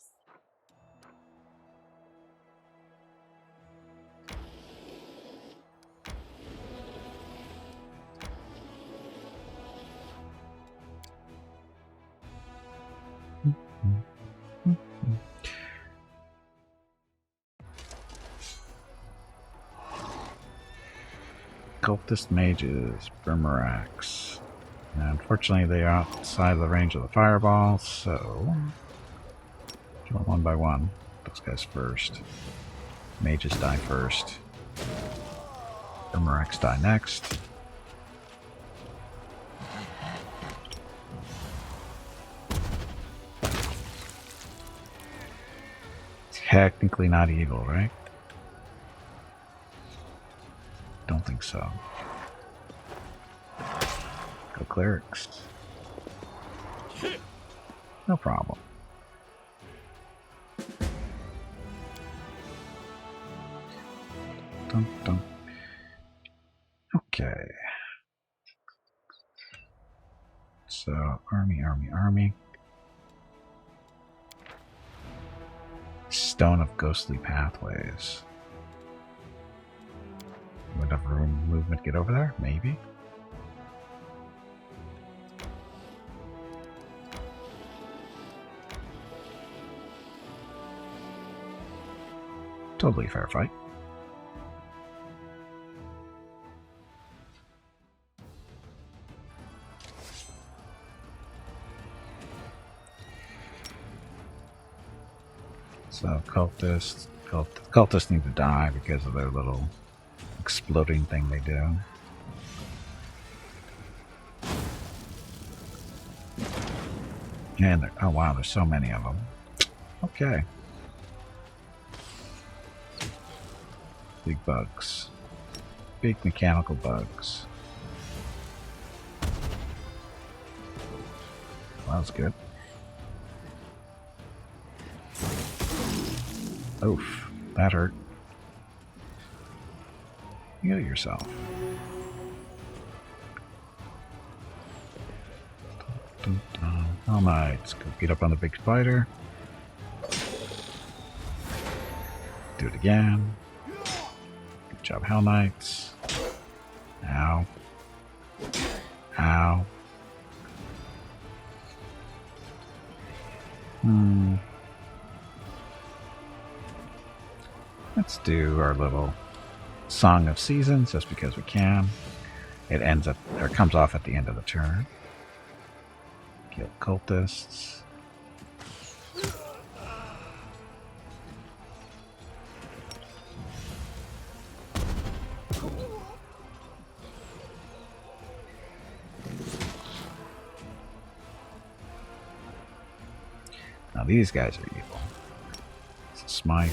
Cultist mages, Brimarax. Unfortunately, they are outside the range of the fireball, so kill them one by one. Those guys first. Mages die first. Brimarax die next. Technically not evil, right? Don't think so. Go clerics. No problem. Dun, dun. Okay. So, army. Stone of Ghostly Pathways. Would enough room movement get over there? Maybe. Totally fair fight. So cultists need to die because of their little exploding thing they do. And oh wow, there's so many of them. Okay. Big bugs. Big mechanical bugs. Well, that's good. Oof, that hurt. Heal yourself. Oh Knights. Go beat up on the big spider. Do it again. Good job, Hell Knights. Ow. Ow. Let's do our little Song of Seasons just because we can. It ends up, or comes off at the end of the turn. Kill cultists. Now these guys are evil. It's a smite.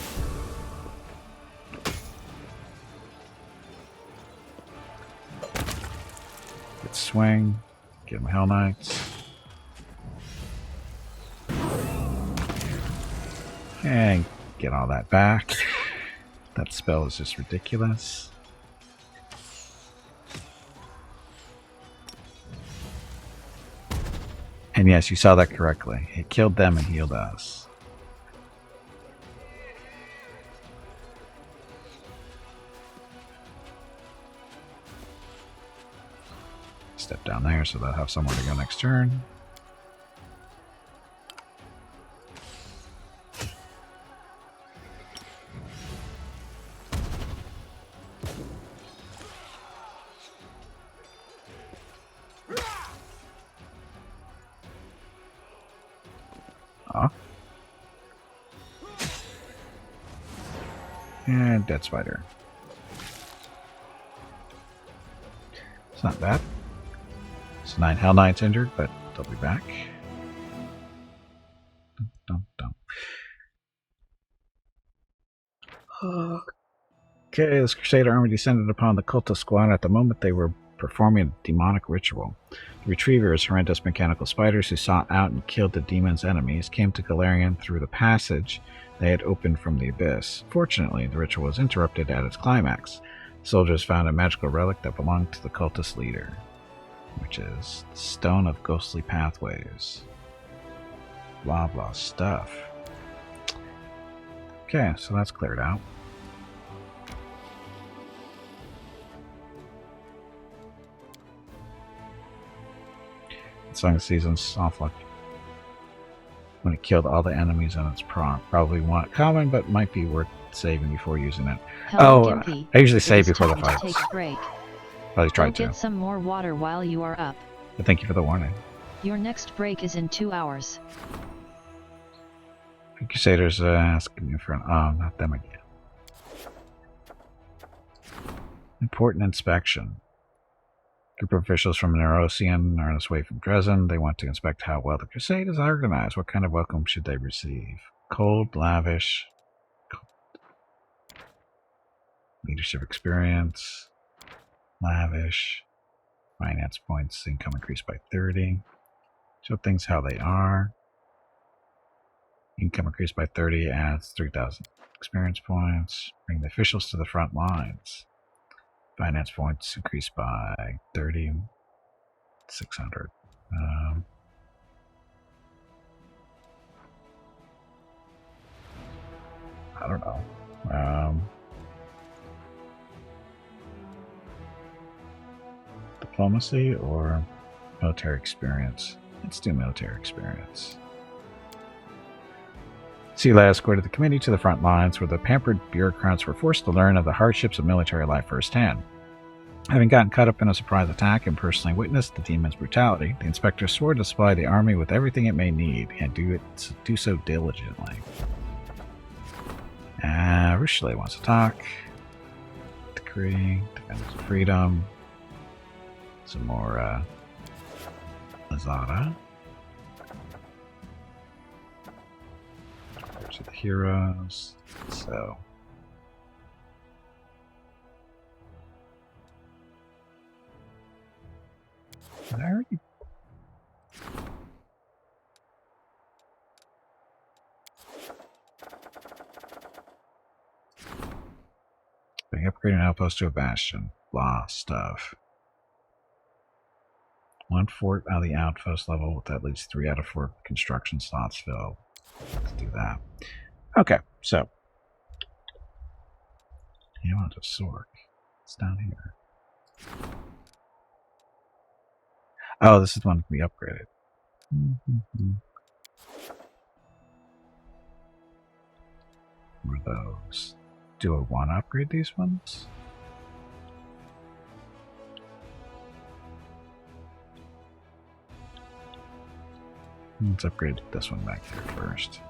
Good swing. Give them Hell Knights. And get all that back. That spell is just ridiculous. And yes, you saw that correctly. It killed them and healed us. Step down there so they'll have somewhere to go next turn. And Dead Spider. It's not bad. It's 9 Hell Knights injured, but they'll be back. Dum, dum, dum. Okay, this Crusader army descended upon the cultist squad. At the moment, they were performing a demonic ritual. The Retrievers, horrendous mechanical spiders who sought out and killed the demon's enemies, came to Galarian through the passage they had opened from the abyss. Fortunately, the ritual was interrupted at its climax. The soldiers found a magical relic that belonged to the cultist leader, which is the Stone of Ghostly Pathways. Blah blah stuff. Okay, so that's cleared out. Song of Seasons soft luck. When it killed all the enemies on its prompt. Probably want common, but might be worth saving before using it. Hello, Gimpy. I usually save It is before the time to fights. take a break. Probably try Go to. get some more water while you are up. But thank you for the warning. Your next break is in 2 hours. The Crusaders asking me for an... Oh, not them again. Important inspection. Group of officials from Neurosian are on its way from Dresden. They want to inspect how well the crusade is organized. What kind of welcome should they receive? Cold, lavish, leadership experience, lavish, finance points, income increased by 30. Show things how they are. Income increased by 30 adds 3,000 experience points. Bring the officials to the front lines. Finance points increased by 30, 600. I don't know. Diplomacy or military experience? Let's do military experience. Sela escorted the committee to the front lines where the pampered bureaucrats were forced to learn of the hardships of military life firsthand. Having gotten caught up in a surprise attack and personally witnessed the demon's brutality, the inspector swore to supply the army with everything it may need and do so diligently. Richelieu wants to talk. Decree, defense of freedom. Some more Azata. To the heroes. So did I already? They upgrade an outpost to a bastion. Blah stuff. 1 fort out of the outpost level with at least 3 out of 4 construction slots filled. Let's do that. Okay, so you want a sword. It's down here. Oh, this is one that can be upgraded. What are those? Do I want to upgrade these ones? Let's upgrade this one back here first.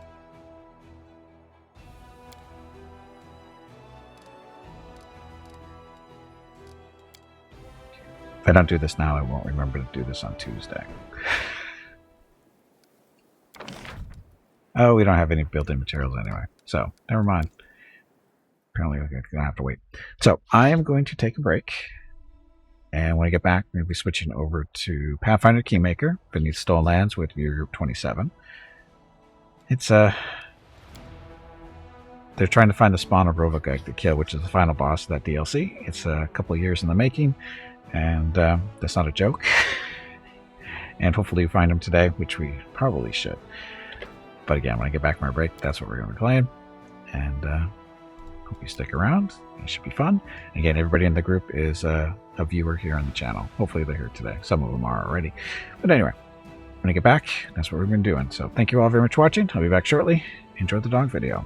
If I don't do this now, I won't remember to do this on Tuesday. Oh, we don't have any built-in materials anyway, so never mind. Apparently, we're going to have to wait. So I am going to take a break. And when I get back, we'll be switching over to Pathfinder Keymaker, Beneath Stolen Lands with Viewer Group 27. It's they're trying to find the spawn of Rovagug to kill, which is the final boss of that DLC. It's a couple of years in the making, and that's not a joke. And hopefully we find him today, which we probably should. But again, when I get back from our break, that's what we're going to be playing. And hope you stick around. It should be fun. Again, everybody in the group is a viewer here on the channel. Hopefully they're here today. Some of them are already. But anyway, when I get back, that's what we're going to be doing. So thank you all very much for watching. I'll be back shortly. Enjoy the dog video.